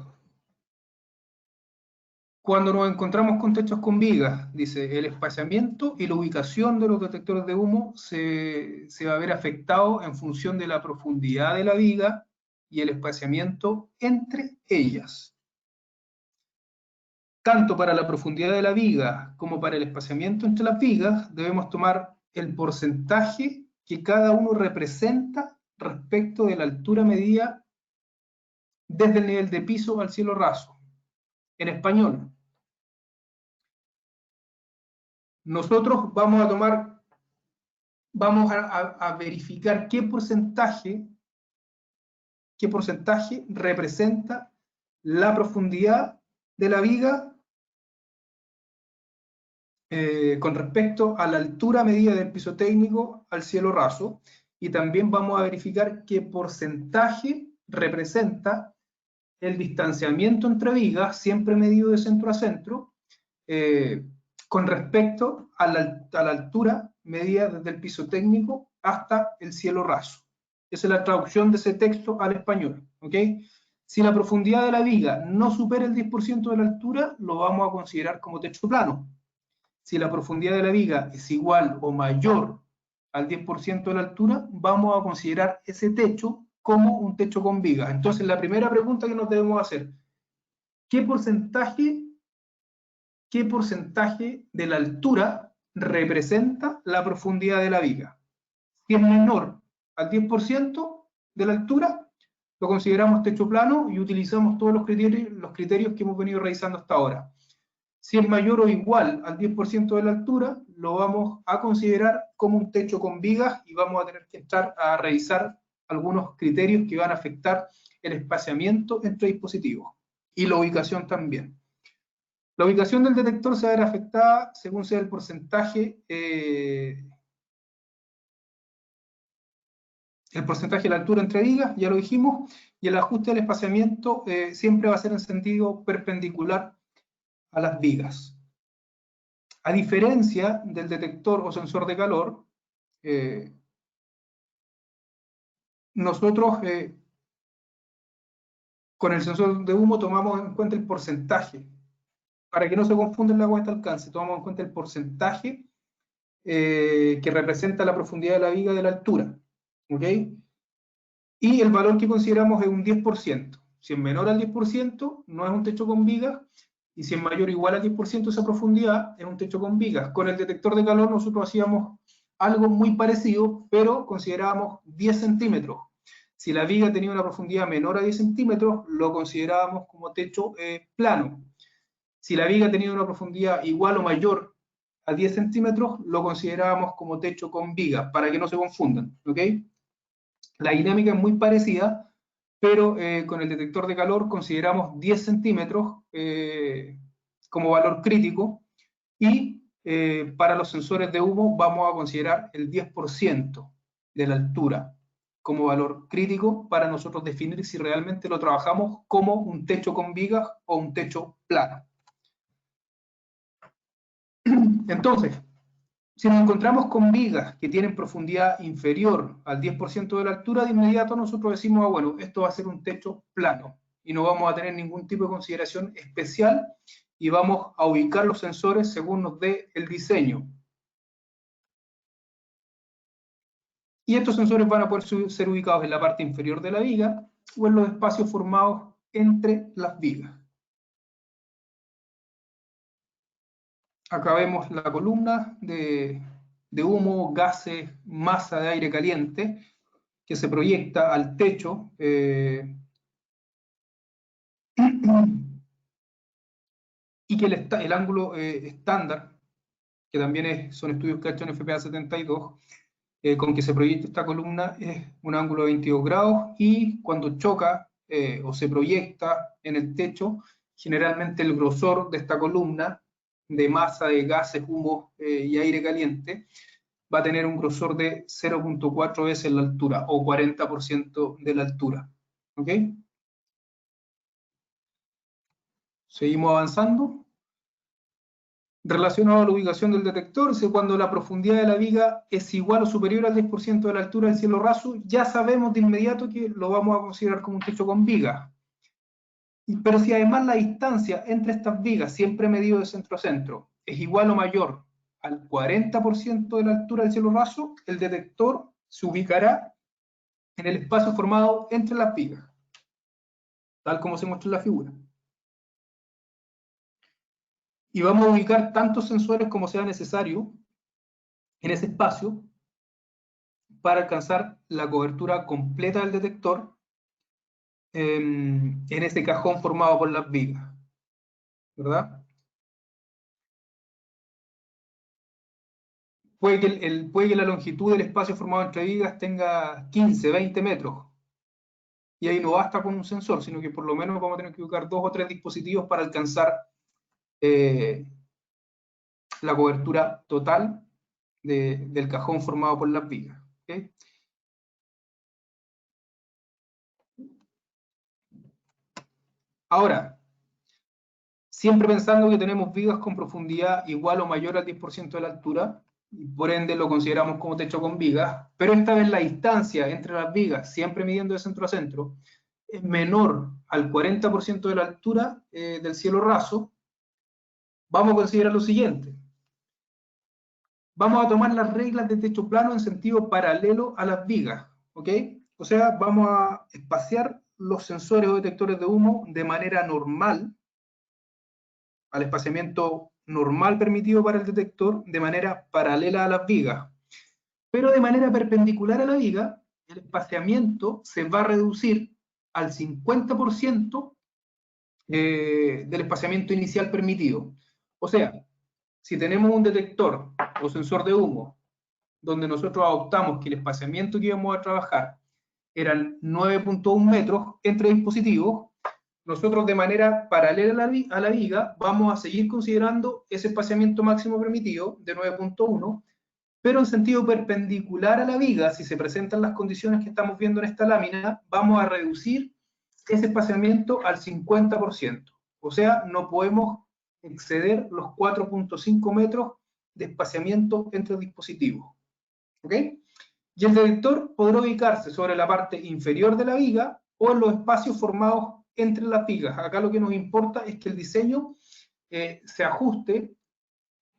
cuando nos encontramos con techos con vigas, dice, el espaciamiento y la ubicación de los detectores de humo se va a ver afectado en función de la profundidad de la viga y el espaciamiento entre ellas. Tanto para la profundidad de la viga como para el espaciamiento entre las vigas, debemos tomar el porcentaje que cada uno representa respecto de la altura medida desde el nivel de piso al cielo raso. En español, nosotros vamos a verificar qué porcentaje representa la profundidad de la viga con respecto a la altura medida del piso técnico al cielo raso, y también vamos a verificar qué porcentaje representa el distanciamiento entre vigas, siempre medido de centro a centro, con respecto a la altura medida desde el piso técnico hasta el cielo raso. Esa es la traducción de ese texto al español, ¿ok? Si la profundidad de la viga no supera el 10% de la altura, lo vamos a considerar como techo plano. Si la profundidad de la viga es igual o mayor al 10% de la altura, vamos a considerar ese techo como un techo con viga. Entonces, la primera pregunta que nos debemos hacer, ¿qué porcentaje de la altura representa la profundidad de la viga? Si es menor al 10% de la altura, lo consideramos techo plano y utilizamos todos los criterios que hemos venido revisando hasta ahora. Si es mayor o igual al 10% de la altura, lo vamos a considerar como un techo con vigas y vamos a tener que entrar a revisar algunos criterios que van a afectar el espaciamiento entre dispositivos y la ubicación también. La ubicación del detector se va a ver afectada según sea el porcentaje de la altura entre vigas, ya lo dijimos, y el ajuste del espaciamiento siempre va a ser en sentido perpendicular a las vigas. A diferencia del detector o sensor de calor, nosotros con el sensor de humo tomamos en cuenta el porcentaje. Para que no se confunda el agua de este alcance, tomamos en cuenta el porcentaje que representa la profundidad de la viga de la altura. ¿Ok? Y el valor que consideramos es un 10%. Si es menor al 10%, no es un techo con vigas, y si es mayor o igual al 10% esa profundidad, es un techo con vigas. Con el detector de calor nosotros hacíamos algo muy parecido, pero considerábamos 10 centímetros. Si la viga tenía una profundidad menor a 10 centímetros, lo considerábamos como techo plano. Si la viga tenía una profundidad igual o mayor a 10 centímetros, lo considerábamos como techo con vigas, para que no se confundan, ¿ok? La dinámica es muy parecida, pero con el detector de calor consideramos 10 centímetros como valor crítico, y para los sensores de humo vamos a considerar el 10% de la altura como valor crítico para nosotros definir si realmente lo trabajamos como un techo con vigas o un techo plano. Entonces, Si nos encontramos con vigas que tienen profundidad inferior al 10% de la altura, de inmediato nosotros decimos, bueno, esto va a ser un techo plano y no vamos a tener ningún tipo de consideración especial y vamos a ubicar los sensores según nos dé el diseño. Y estos sensores van a poder ser ubicados en la parte inferior de la viga o en los espacios formados entre las vigas. Acá vemos la columna de humo, gases, masa de aire caliente que se proyecta al techo y que el ángulo estándar, que también son estudios que ha hecho en FPA 72, con que se proyecta esta columna es un ángulo de 22 grados y cuando choca o se proyecta en el techo, generalmente el grosor de esta columna de masa de gases, humo y aire caliente va a tener un grosor de 0.4 veces la altura o 40% de la altura. ¿Ok? Seguimos avanzando. Relacionado a la ubicación del detector, cuando la profundidad de la viga es igual o superior al 10% de la altura del cielo raso, ya sabemos de inmediato que lo vamos a considerar como un techo con viga. Pero si además la distancia entre estas vigas, siempre medido de centro a centro, es igual o mayor al 40% de la altura del cielo raso, el detector se ubicará en el espacio formado entre las vigas, tal como se muestra en la figura. Y vamos a ubicar tantos sensores como sea necesario en ese espacio para alcanzar la cobertura completa del detector en este cajón formado por las vigas, ¿verdad? Puede que la longitud del espacio formado entre vigas tenga 15, 20 metros, y ahí no basta con un sensor, sino que por lo menos vamos a tener que ubicar 2 o 3 dispositivos para alcanzar la cobertura total del cajón formado por las vigas. ¿Okay? Ahora, siempre pensando que tenemos vigas con profundidad igual o mayor al 10% de la altura, y por ende lo consideramos como techo con vigas, pero esta vez la distancia entre las vigas, siempre midiendo de centro a centro, es menor al 40% de la altura del cielo raso, vamos a considerar lo siguiente. Vamos a tomar las reglas de techo plano en sentido paralelo a las vigas, ¿ok? O sea, vamos a espaciar los sensores o detectores de humo de manera normal, al espaciamiento normal permitido para el detector, de manera paralela a las vigas. Pero de manera perpendicular a la viga, el espaciamiento se va a reducir al 50% del espaciamiento inicial permitido. O sea, si tenemos un detector o sensor de humo donde nosotros adoptamos que el espaciamiento que íbamos a trabajar eran 9.1 metros entre dispositivos, nosotros de manera paralela a la viga vamos a seguir considerando ese espaciamiento máximo permitido de 9.1, pero en sentido perpendicular a la viga, si se presentan las condiciones que estamos viendo en esta lámina, vamos a reducir ese espaciamiento al 50%. O sea, no podemos exceder los 4.5 metros de espaciamiento entre dispositivos. ¿Ok? Y el detector podrá ubicarse sobre la parte inferior de la viga o en los espacios formados entre las vigas. Acá lo que nos importa es que el diseño se ajuste,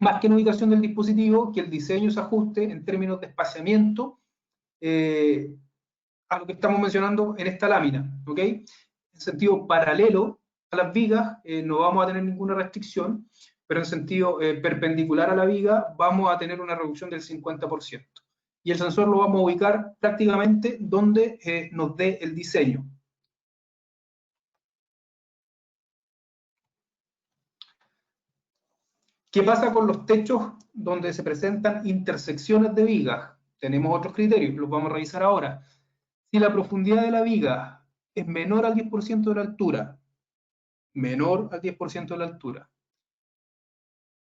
más que en ubicación del dispositivo, que el diseño se ajuste en términos de espaciamiento a lo que estamos mencionando en esta lámina. ¿Ok? En sentido paralelo a las vigas no vamos a tener ninguna restricción, pero en sentido perpendicular a la viga vamos a tener una reducción del 50%. Y el sensor lo vamos a ubicar prácticamente donde nos dé el diseño. ¿Qué pasa con los techos donde se presentan intersecciones de vigas? Tenemos otros criterios, los vamos a revisar ahora. Si la profundidad de la viga es menor al 10% de la altura, menor al 10% de la altura,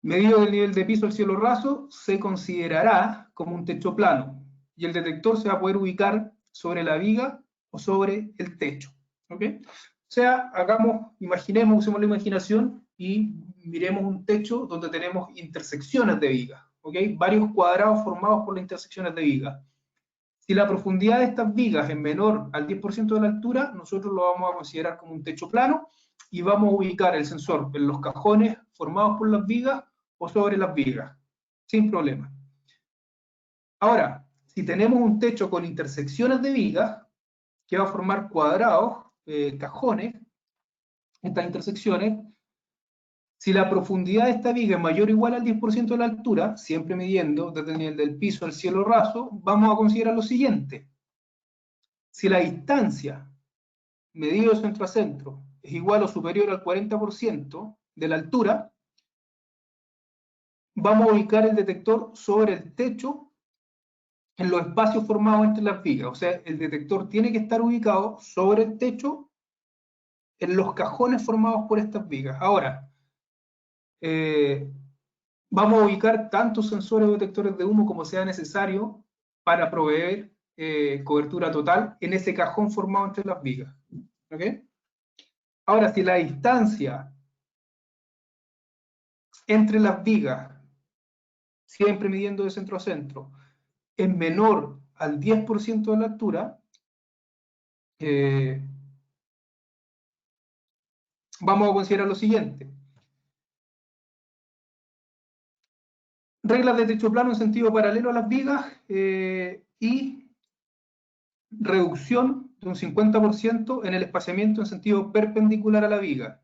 medido del nivel de piso al cielo raso, se considerará como un techo plano y el detector se va a poder ubicar sobre la viga o sobre el techo. ¿Ok? O sea, imaginemos, usemos la imaginación y miremos un techo donde tenemos intersecciones de vigas. ¿ok? Varios cuadrados formados por las intersecciones de vigas. Si la profundidad de estas vigas es menor al 10% de la altura, nosotros lo vamos a considerar como un techo plano y vamos a ubicar el sensor en los cajones formados por las vigas o sobre las vigas, sin problema. Ahora, si tenemos un techo con intersecciones de vigas, que va a formar cuadrados, cajones, estas intersecciones, si la profundidad de esta viga es mayor o igual al 10% de la altura, siempre midiendo desde el nivel del piso al cielo raso, vamos a considerar lo siguiente. Si la distancia medido de centro a centro es igual o superior al 40% de la altura, vamos a ubicar el detector sobre el techo en los espacios formados entre las vigas. O sea, el detector tiene que estar ubicado sobre el techo en los cajones formados por estas vigas. Ahora, vamos a ubicar tantos sensores o detectores de humo como sea necesario para proveer cobertura total en ese cajón formado entre las vigas. ¿Ok? Ahora, si la distancia entre las vigas, siempre midiendo de centro a centro, es menor al 10% de la altura, vamos a considerar lo siguiente. Reglas de techo plano en sentido paralelo a las vigas y reducción de un 50% en el espaciamiento en sentido perpendicular a la viga.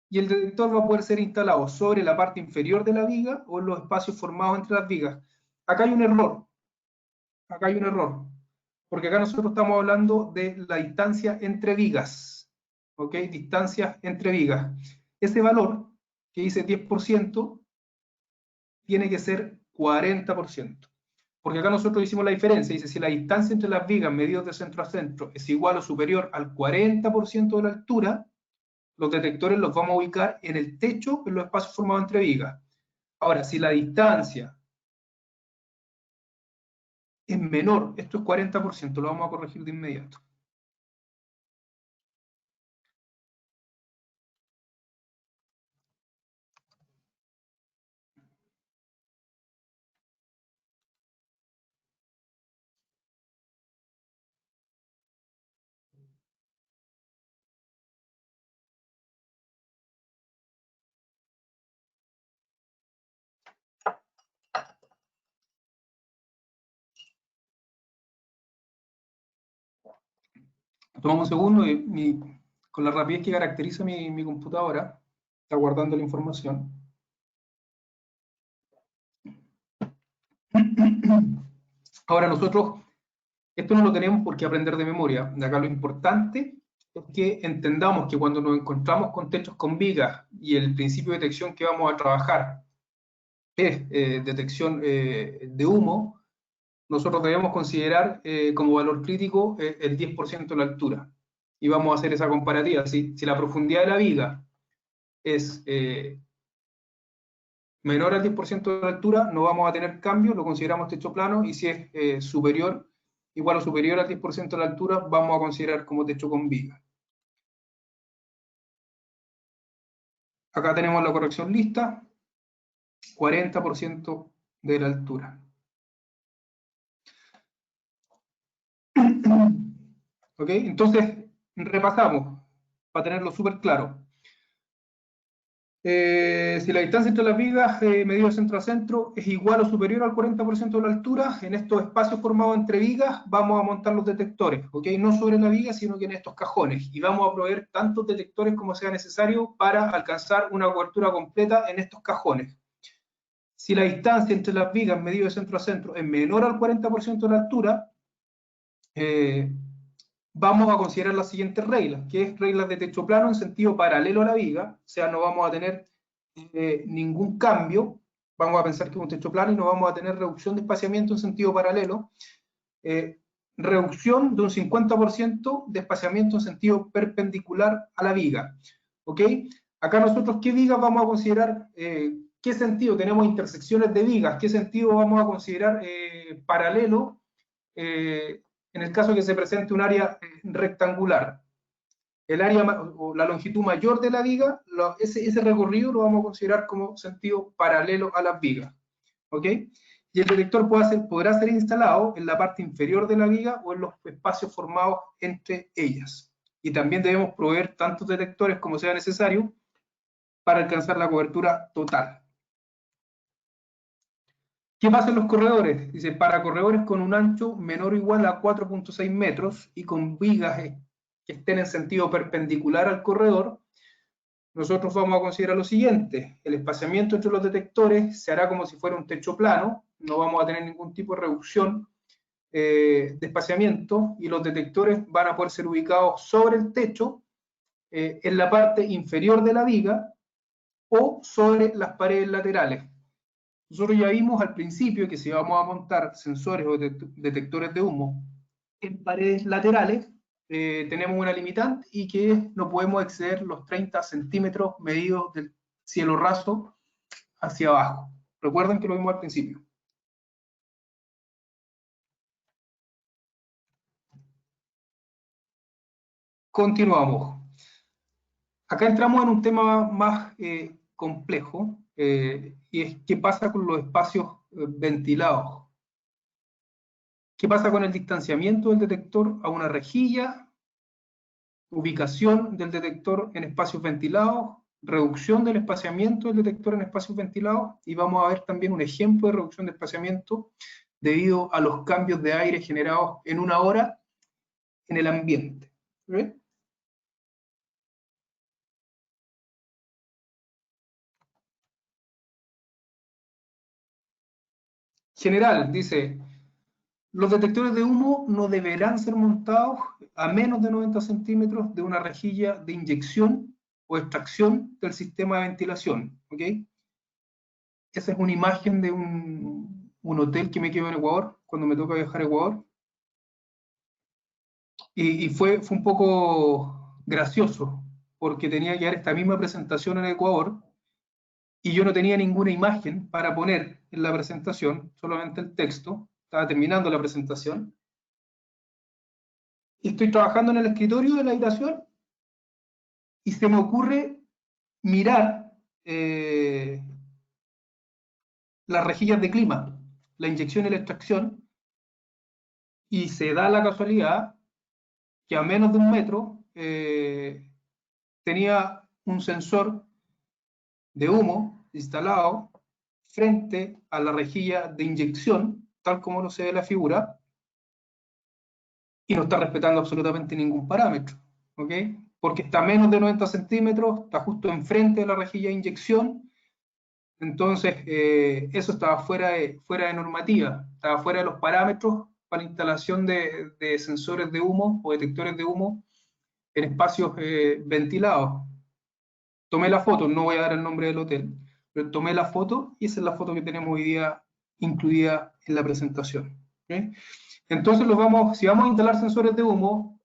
Y el detector va a poder ser instalado sobre la parte inferior de la viga o en los espacios formados entre las vigas. Acá hay un error. Acá hay un error. Porque acá nosotros estamos hablando de la distancia entre vigas. ¿Ok? Distancias entre vigas. Ese valor, que dice 10%, tiene que ser 40%. Porque acá nosotros hicimos la diferencia. Dice, si la distancia entre las vigas medidas de centro a centro es igual o superior al 40% de la altura, los detectores los vamos a ubicar en el techo, en los espacios formados entre vigas. Ahora, si la distancia es menor, esto es 40%, lo vamos a corregir de inmediato. Tomamos un segundo y con la rapidez que caracteriza mi computadora, está guardando la información. Ahora nosotros, esto no lo tenemos por qué aprender de memoria. De acá lo importante es que entendamos que cuando nos encontramos con techos con vigas y el principio de detección que vamos a trabajar es detección de humo, nosotros debemos considerar como valor crítico el 10% de la altura. Y vamos a hacer esa comparativa. Si la profundidad de la viga es menor al 10% de la altura, no vamos a tener cambio, lo consideramos techo plano, y si es superior, igual o superior al 10% de la altura, vamos a considerar como techo con viga. Acá tenemos la corrección lista, 40% de la altura. ¿Ok? Entonces, repasamos, para tenerlo súper claro. Si la distancia entre las vigas medido de centro a centro es igual o superior al 40% de la altura, en estos espacios formados entre vigas vamos a montar los detectores, ¿ok? No sobre la viga, sino que en estos cajones. Y vamos a proveer tantos detectores como sea necesario para alcanzar una cobertura completa en estos cajones. Si la distancia entre las vigas medido de centro a centro es menor al 40% de la altura, vamos a considerar las siguientes reglas, que es reglas de techo plano en sentido paralelo a la viga, o sea, no vamos a tener ningún cambio, vamos a pensar que es un techo plano y no vamos a tener reducción de espaciamiento en sentido paralelo, reducción de un 50% de espaciamiento en sentido perpendicular a la viga, ¿ok? Acá nosotros, ¿qué vigas vamos a considerar? ¿Qué sentido tenemos intersecciones de vigas? ¿Qué sentido vamos a considerar paralelo? En el caso que se presente un área rectangular. El área o la longitud mayor de la viga, ese recorrido lo vamos a considerar como sentido paralelo a las vigas. ¿ok? Y el detector podrá ser instalado en la parte inferior de la viga o en los espacios formados entre ellas. Y también debemos proveer tantos detectores como sea necesario para alcanzar la cobertura total. ¿Qué pasa en los corredores? Dice, para corredores con un ancho menor o igual a 4.6 metros y con vigas que estén en sentido perpendicular al corredor, nosotros vamos a considerar lo siguiente: el espaciamiento entre los detectores se hará como si fuera un techo plano, no vamos a tener ningún tipo de reducción de espaciamiento, y los detectores van a poder ser ubicados sobre el techo, en la parte inferior de la viga o sobre las paredes laterales. Nosotros ya vimos al principio que si vamos a montar sensores o detectores de humo en paredes laterales, tenemos una limitante y que no podemos exceder los 30 centímetros medidos del cielo raso hacia abajo. Recuerden que lo vimos al principio. Continuamos. Acá entramos en un tema más complejo, y es qué pasa con los espacios ventilados. ¿Qué pasa con el distanciamiento del detector a una rejilla? Ubicación del detector en espacios ventilados, reducción del espaciamiento del detector en espacios ventilados, y vamos a ver también un ejemplo de reducción de espaciamiento debido a los cambios de aire generados en una hora en el ambiente. ¿Ve? General, dice, los detectores de humo no deberán ser montados a menos de 90 centímetros de una rejilla de inyección o extracción del sistema de ventilación. ¿Ok? Esa es una imagen de un hotel que me quedo en Ecuador, cuando me toca viajar a Ecuador. Y fue un poco gracioso, porque tenía que dar esta misma presentación en Ecuador, y yo no tenía ninguna imagen para poner en la presentación, solamente el texto. Estaba terminando la presentación. Y estoy trabajando en el escritorio de la habitación, y se me ocurre mirar las rejillas de clima, la inyección y la extracción, y se da la casualidad que a menos de 1 metro tenía un sensor de humo instalado frente a la rejilla de inyección, tal como lo se ve en la figura, y no está respetando absolutamente ningún parámetro, ¿ok? Porque está a menos de 90 centímetros, está justo enfrente de la rejilla de inyección. Entonces eso estaba fuera de normativa, estaba fuera de los parámetros para instalación de sensores de humo o detectores de humo en espacios ventilados. Tomé la foto, no voy a dar el nombre del hotel, pero tomé la foto y esa es la foto que tenemos hoy día incluida en la presentación. ¿Okay? Entonces si vamos a instalar sensores de humo,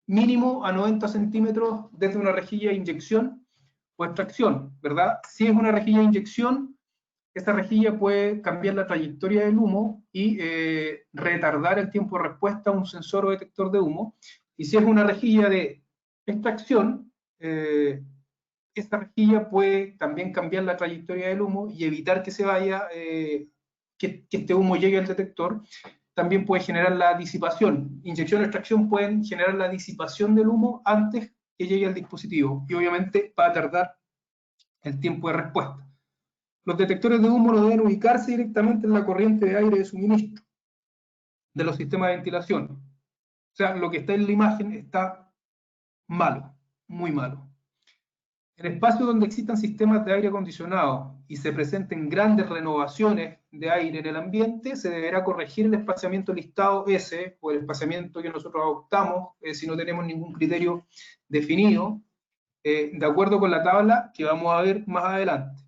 mínimo a 90 centímetros desde una rejilla de inyección o extracción, ¿verdad? Si es una rejilla de inyección, esta rejilla puede cambiar la trayectoria del humo y retardar el tiempo de respuesta a un sensor o detector de humo. Y si es una rejilla de extracción, esta rejilla puede también cambiar la trayectoria del humo y evitar que se vaya, que este humo llegue al detector. También puede generar la disipación. Inyección o extracción pueden generar la disipación del humo antes que llegue al dispositivo, y obviamente va a tardar el tiempo de respuesta. Los detectores de humo no deben ubicarse directamente en la corriente de aire de suministro de los sistemas de ventilación. O sea, lo que está en la imagen está malo, muy malo. En espacios donde existan sistemas de aire acondicionado y se presenten grandes renovaciones de aire en el ambiente, se deberá corregir el espaciamiento listado S, o el espaciamiento que nosotros adoptamos, si no tenemos ningún criterio definido, de acuerdo con la tabla que vamos a ver más adelante.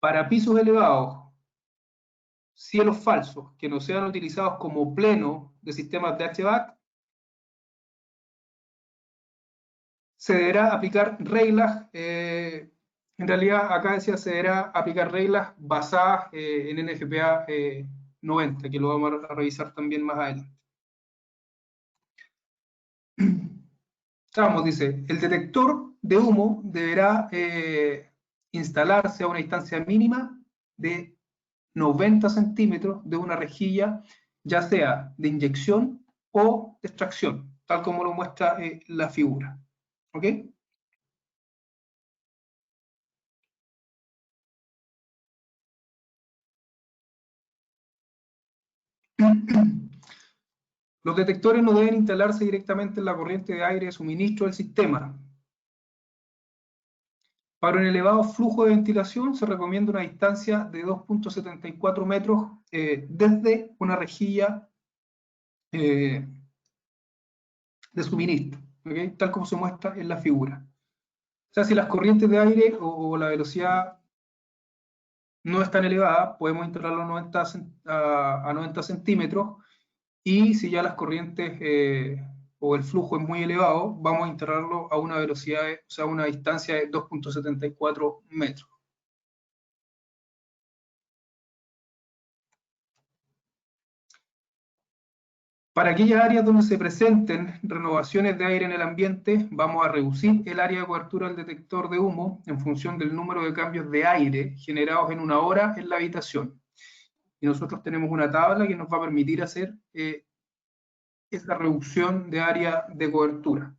Para pisos elevados, cielos falsos, que no sean utilizados como pleno de sistemas de HVAC, se deberá aplicar reglas, en realidad acá decía se deberá aplicar reglas basadas en NFPA 90, que lo vamos a revisar también más adelante. Vamos, dice, el detector de humo deberá instalarse a una distancia mínima de 90 centímetros de una rejilla, ya sea de inyección o de extracción, tal como lo muestra la figura. ¿Ok? Los detectores no deben instalarse directamente en la corriente de aire de suministro del sistema. Para un elevado flujo de ventilación se recomienda una distancia de 2.74 metros desde una rejilla de suministro, ¿okay? Tal como se muestra en la figura. O sea, si las corrientes de aire o la velocidad no es tan elevada, podemos instalarlo a 90 centímetros, y si ya las corrientes o el flujo es muy elevado, vamos a instalarlo a una velocidad, o sea, a una distancia de 2.74 metros. Para aquellas áreas donde se presenten renovaciones de aire en el ambiente, vamos a reducir el área de cobertura del detector de humo en función del número de cambios de aire generados en una hora en la habitación. Y nosotros tenemos una tabla que nos va a permitir hacer esa reducción de área de cobertura.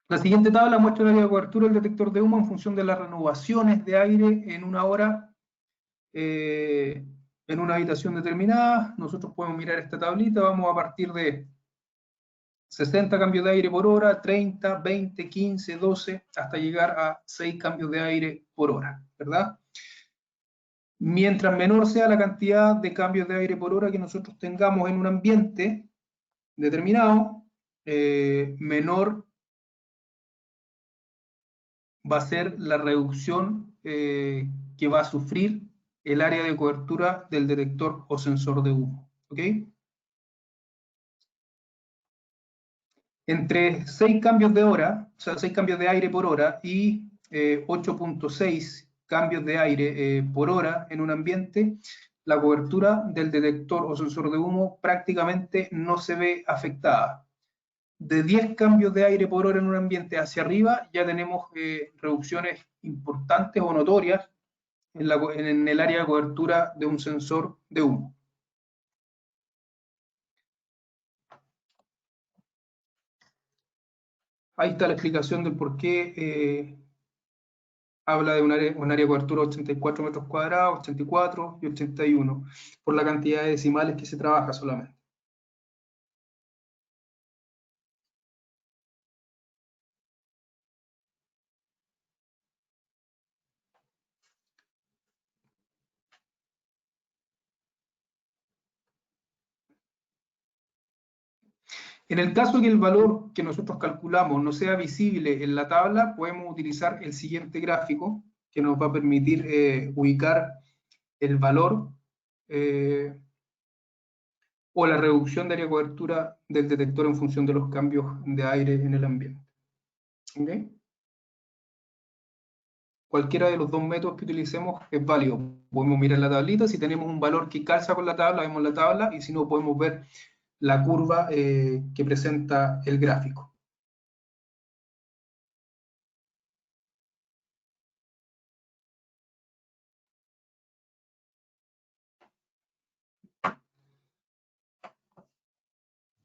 La siguiente tabla muestra el área de cobertura del detector de humo en función de las renovaciones de aire en una hora en una habitación determinada. Nosotros podemos mirar esta tablita, vamos a partir de 60 cambios de aire por hora, 30, 20, 15, 12, hasta llegar a 6 cambios de aire por hora, ¿verdad? Mientras menor sea la cantidad de cambios de aire por hora que nosotros tengamos en un ambiente determinado, menor va a ser la reducción que va a sufrir el área de cobertura del detector o sensor de humo. ¿Ok? Entre 6 cambios de hora, o sea, 6 cambios de aire por hora y 8.6 cambios de aire por hora en un ambiente, la cobertura del detector o sensor de humo prácticamente no se ve afectada. De 10 cambios de aire por hora en un ambiente hacia arriba, ya tenemos reducciones importantes o notorias en el área de cobertura de un sensor de humo. Ahí está la explicación del por qué habla de un área de cobertura de 84 metros cuadrados, 84 y 81, por la cantidad de decimales que se trabaja solamente. En el caso que el valor que nosotros calculamos no sea visible en la tabla, podemos utilizar el siguiente gráfico, que nos va a permitir ubicar el valor o la reducción de área de cobertura del detector en función de los cambios de aire en el ambiente. ¿Okay? Cualquiera de los dos métodos que utilicemos es válido. Podemos mirar la tablita, si tenemos un valor que calza con la tabla, vemos la tabla, y si no, podemos ver la curva que presenta el gráfico.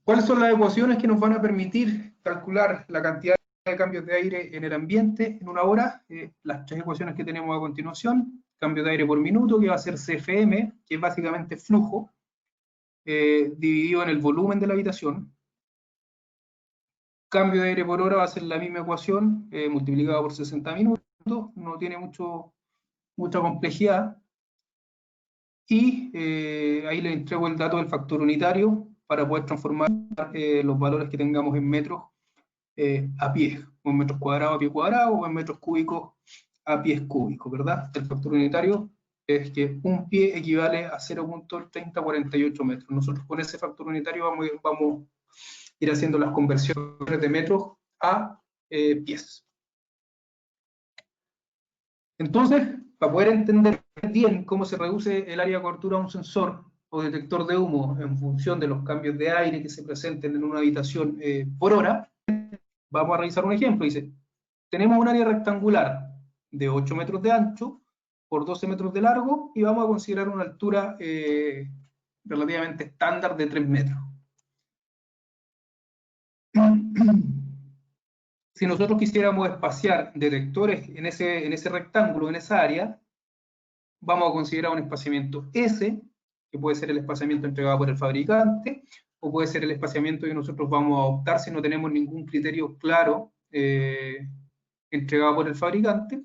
¿Cuáles son las ecuaciones que nos van a permitir calcular la cantidad de cambios de aire en el ambiente en una hora? Las tres ecuaciones que tenemos a continuación: cambio de aire por minuto, que va a ser CFM, que es básicamente flujo, dividido en el volumen de la habitación. Cambio de aire por hora va a ser la misma ecuación, multiplicada por 60 minutos, no tiene mucha complejidad. Y ahí le entrego el dato del factor unitario para poder transformar los valores que tengamos en metros a pies, o en metros cuadrados a pie cuadrado, o en metros cúbicos a pies cúbicos, ¿verdad? El factor unitario es que un pie equivale a 0.3048 metros. Nosotros con ese factor unitario vamos a ir haciendo las conversiones de metros a pies. Entonces, para poder entender bien cómo se reduce el área de cobertura a un sensor o detector de humo en función de los cambios de aire que se presenten en una habitación por hora, vamos a revisar un ejemplo. Dice, tenemos un área rectangular de 8 metros de ancho por 12 metros de largo y vamos a considerar una altura relativamente estándar de 3 metros. Si nosotros quisiéramos espaciar detectores en ese rectángulo, en esa área, vamos a considerar un espaciamiento S, que puede ser el espaciamiento entregado por el fabricante, o puede ser el espaciamiento que nosotros vamos a optar si no tenemos ningún criterio claro entregado por el fabricante,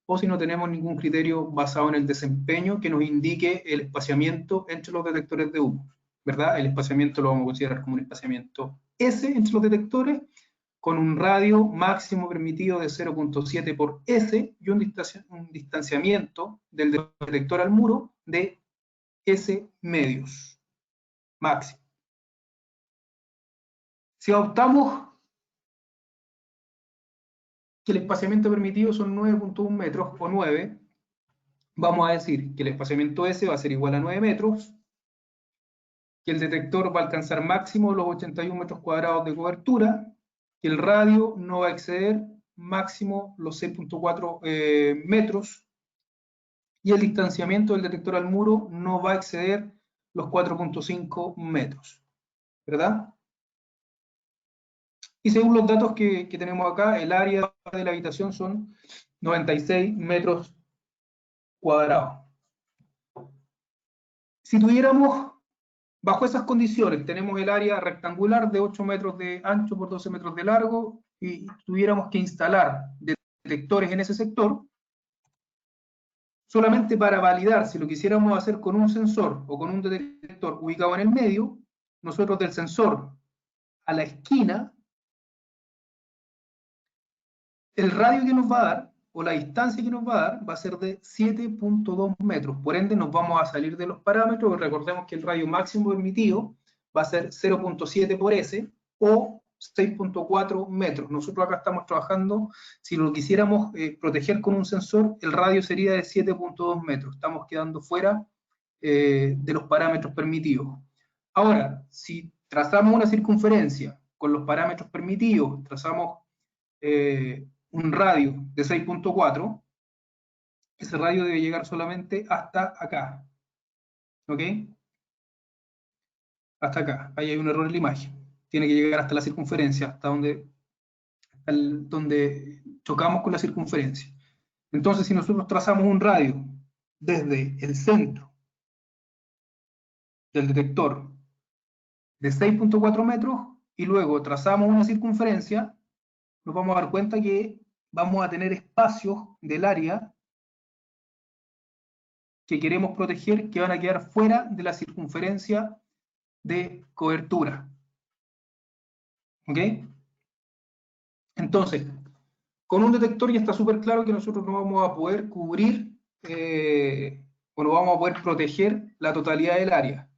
o si no tenemos ningún criterio basado en el desempeño que nos indique el espaciamiento entre los detectores de humo, ¿verdad? El espaciamiento lo vamos a considerar como un espaciamiento S entre los detectores, con un radio máximo permitido de 0.7 por S y un distanciamiento del detector al muro de S medios, máximo. Si optamos que el espaciamiento permitido son 9.1 metros o 9, vamos a decir que el espaciamiento S va a ser igual a 9 metros, que el detector va a alcanzar máximo los 81 metros cuadrados de cobertura, que el radio no va a exceder máximo los 6.4 metros, y el distanciamiento del detector al muro no va a exceder los 4.5 metros, ¿verdad? Y según los datos que tenemos acá, el área de la habitación son 96 metros cuadrados. Si tuviéramos, bajo esas condiciones, tenemos el área rectangular de 8 metros de ancho por 12 metros de largo, y tuviéramos que instalar detectores en ese sector, solamente para validar si lo quisiéramos hacer con un sensor o con un detector ubicado en el medio, nosotros del sensor a la esquina, el radio que nos va a dar, o la distancia que nos va a dar, va a ser de 7.2 metros. Por ende, nos vamos a salir de los parámetros. Recordemos que el radio máximo permitido va a ser 0.7 por S, o 6.4 metros. Nosotros acá estamos trabajando, si lo quisiéramos proteger con un sensor, el radio sería de 7.2 metros. Estamos quedando fuera de los parámetros permitidos. Ahora, si trazamos una circunferencia con los parámetros permitidos, trazamos un radio de 6.4, ese radio debe llegar solamente hasta acá. ¿Ok? Hasta acá. Ahí hay un error en la imagen. Tiene que llegar hasta la circunferencia, hasta donde chocamos con la circunferencia. Entonces, si nosotros trazamos un radio desde el centro del detector de 6.4 metros y luego trazamos una circunferencia, nos vamos a dar cuenta que vamos a tener espacios del área que queremos proteger que van a quedar fuera de la circunferencia de cobertura. ¿Ok? Entonces, con un detector ya está súper claro que nosotros no vamos a poder cubrir o no vamos a poder proteger la totalidad del área.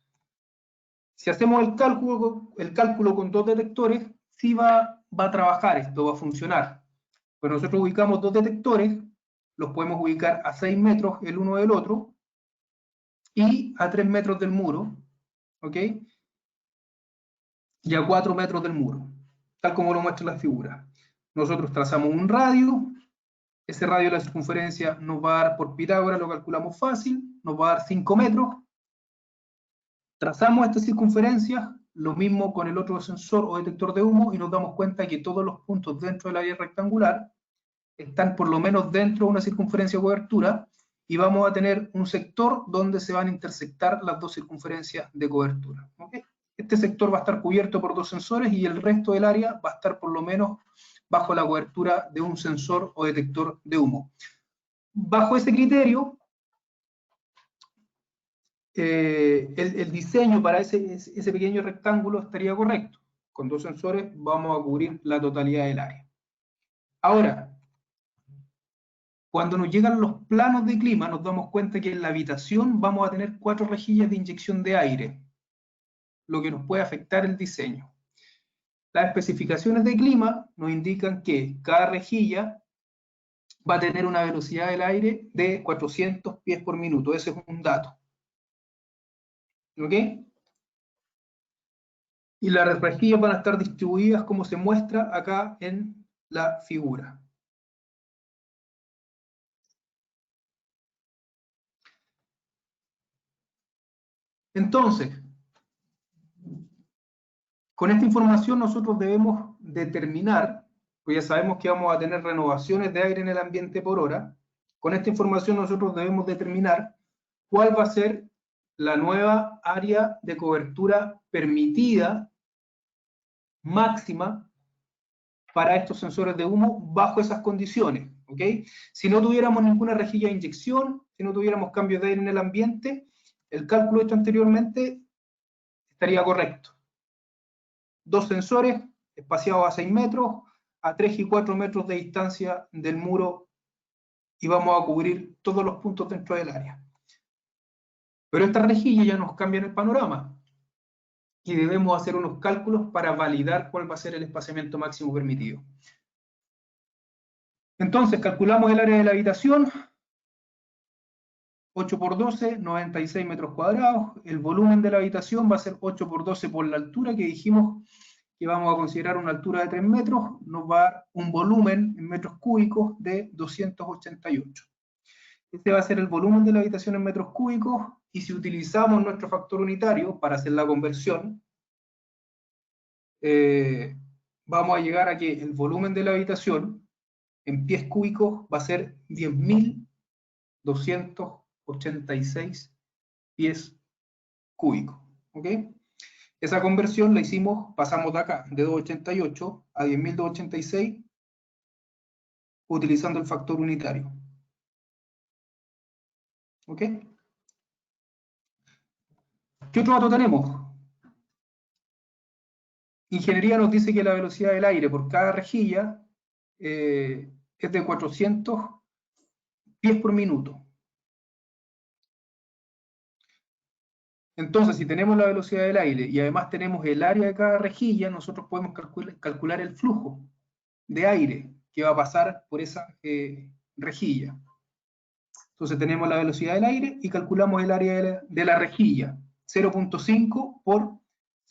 Si hacemos el cálculo con dos detectores, sí va a trabajar esto, va a funcionar. Pero nosotros ubicamos dos detectores, los podemos ubicar a 6 metros el uno del otro, y a 3 metros del muro, ¿ok? Y a 4 metros del muro, tal como lo muestra la figura. Nosotros trazamos un radio, ese radio de la circunferencia nos va a dar, por Pitágoras lo calculamos fácil, nos va a dar 5 metros. Trazamos esta circunferencia, lo mismo con el otro sensor o detector de humo, y nos damos cuenta que todos los puntos dentro del área rectangular están por lo menos dentro de una circunferencia de cobertura, y vamos a tener un sector donde se van a intersectar las dos circunferencias de cobertura. ¿Okay? Este sector va a estar cubierto por dos sensores y el resto del área va a estar por lo menos bajo la cobertura de un sensor o detector de humo. Bajo ese criterio, el diseño para ese pequeño rectángulo estaría correcto. Con dos sensores vamos a cubrir la totalidad del área. Ahora, cuando nos llegan los planos de clima, nos damos cuenta que en la habitación vamos a tener 4 rejillas de inyección de aire, lo que nos puede afectar el diseño. Las especificaciones de clima nos indican que cada rejilla va a tener una velocidad del aire de 400 pies por minuto. Ese es un dato. ¿Ok? Y las rejillas van a estar distribuidas como se muestra acá en la figura. Entonces, con esta información nosotros debemos determinar, pues ya sabemos que vamos a tener renovaciones de aire en el ambiente por hora. Con esta información nosotros debemos determinar cuál va a ser la nueva área de cobertura permitida máxima para estos sensores de humo bajo esas condiciones. ¿Ok? Si no tuviéramos ninguna rejilla de inyección, si no tuviéramos cambios de aire en el ambiente, el cálculo hecho anteriormente estaría correcto. 2 sensores espaciados a 6 metros, a 3 y 4 metros de distancia del muro, y vamos a cubrir todos los puntos dentro del área. Pero esta rejilla ya nos cambia el panorama y debemos hacer unos cálculos para validar cuál va a ser el espaciamiento máximo permitido. Entonces calculamos el área de la habitación, 8 por 12, 96 metros cuadrados. El volumen de la habitación va a ser 8 por 12 por la altura, que dijimos que vamos a considerar una altura de 3 metros, nos va a dar un volumen en metros cúbicos de 288. Este va a ser el volumen de la habitación en metros cúbicos, y si utilizamos nuestro factor unitario para hacer la conversión, vamos a llegar a que el volumen de la habitación en pies cúbicos va a ser 10.286 pies cúbicos. ¿Ok? Esa conversión la hicimos, pasamos de acá, de 288 a 10.286, utilizando el factor unitario. ¿Ok? ¿Qué otro dato tenemos? Ingeniería nos dice que la velocidad del aire por cada rejilla es de 400 pies por minuto. Entonces, si tenemos la velocidad del aire y además tenemos el área de cada rejilla, nosotros podemos calcular el flujo de aire que va a pasar por esa rejilla. Entonces tenemos la velocidad del aire y calculamos el área de la rejilla, 0.5 por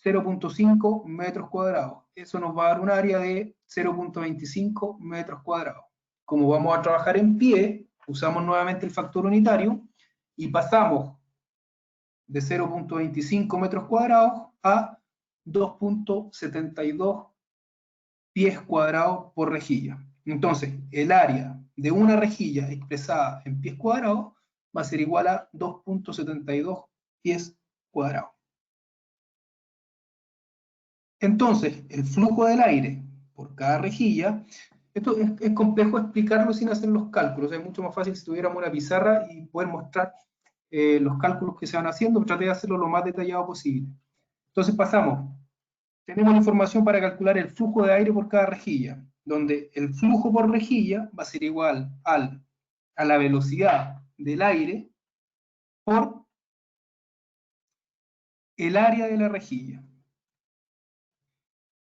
0.5 metros cuadrados. Eso nos va a dar un área de 0.25 metros cuadrados. Como vamos a trabajar en pie, usamos nuevamente el factor unitario y pasamos de 0.25 metros cuadrados a 2.72 pies cuadrados por rejilla. Entonces, el área de una rejilla expresada en pies cuadrados va a ser igual a 2.72 pies cuadrados. Entonces, el flujo del aire por cada rejilla, esto es complejo explicarlo sin hacer los cálculos, es mucho más fácil si tuviéramos una pizarra y poder mostrar los cálculos que se van haciendo. Traté de hacerlo lo más detallado posible. Entonces pasamos, tenemos la información para calcular el flujo de aire por cada rejilla, donde el flujo por rejilla va a ser igual a la velocidad del aire por el área de la rejilla.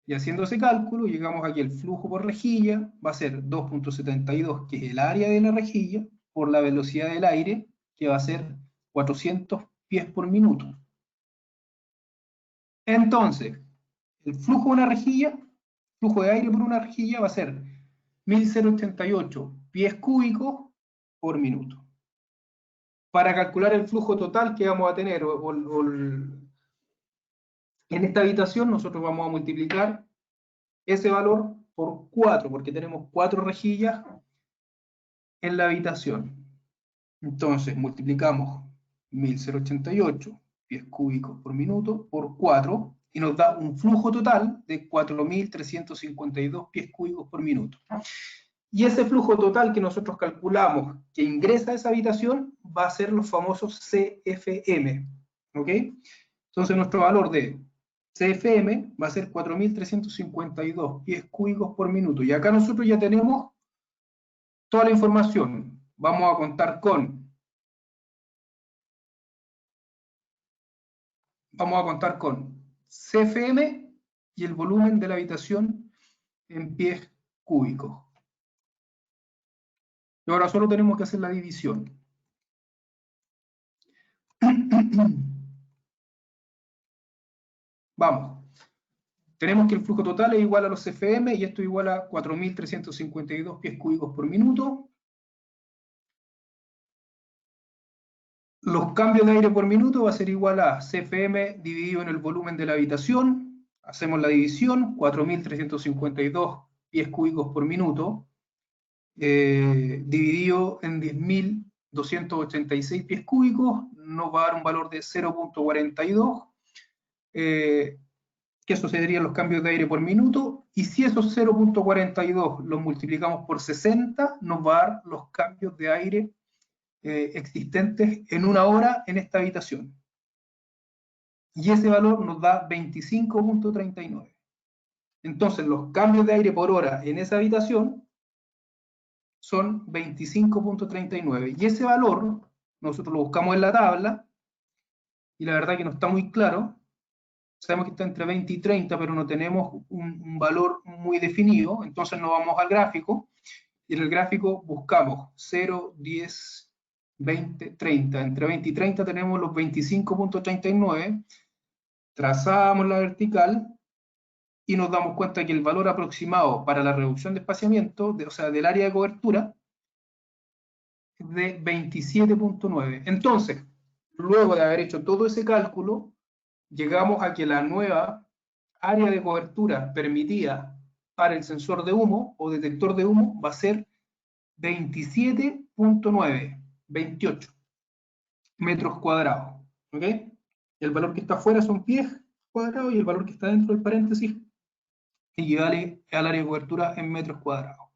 Y haciendo ese cálculo, llegamos a que el flujo por rejilla va a ser 2.72, que es el área de la rejilla, por la velocidad del aire, que va a ser 400 pies por minuto. Entonces, el flujo de una rejilla, flujo de aire por una rejilla va a ser 1.088 pies cúbicos por minuto. Para calcular el flujo total que vamos a tener en esta habitación, nosotros vamos a multiplicar ese valor por 4, porque tenemos 4 rejillas en la habitación. Entonces, multiplicamos 1.088 pies cúbicos por minuto por 4, y nos da un flujo total de 4.352 pies cúbicos por minuto. Y ese flujo total que nosotros calculamos que ingresa a esa habitación va a ser los famosos CFM. ¿Ok? Entonces nuestro valor de CFM va a ser 4.352 pies cúbicos por minuto. Y acá nosotros ya tenemos toda la información. Vamos a contar con CFM y el volumen de la habitación en pies cúbicos. Y ahora solo tenemos que hacer la división. Vamos. Tenemos que el flujo total es igual a los CFM y esto es igual a 4.352 pies cúbicos por minuto. Los cambios de aire por minuto va a ser igual a CFM dividido en el volumen de la habitación. Hacemos la división, 4.352 pies cúbicos por minuto, dividido en 10.286 pies cúbicos, nos va a dar un valor de 0.42, que eso serían los cambios de aire por minuto, y si esos 0.42 los multiplicamos por 60, nos va a dar los cambios de aire existentes en una hora en esta habitación. Y ese valor nos da 25.39. Entonces, los cambios de aire por hora en esa habitación son 25.39. Y ese valor, nosotros lo buscamos en la tabla, y la verdad que no está muy claro. Sabemos que está entre 20 y 30, pero no tenemos un valor muy definido. Entonces nos vamos al gráfico, y en el gráfico buscamos 0, 10, 20, 30. Entre 20 y 30 tenemos los 25.39. Trazamos la vertical, y nos damos cuenta que el valor aproximado para la reducción de espaciamiento, o sea, del área de cobertura, es de 27.9. Entonces, luego de haber hecho todo ese cálculo, llegamos a que la nueva área de cobertura permitida para el sensor de humo o detector de humo va a ser 27.9, 28 metros cuadrados. ¿Ok? El valor que está afuera son pies cuadrados y el valor que está dentro del paréntesis equivale al área de cobertura en metros cuadrados.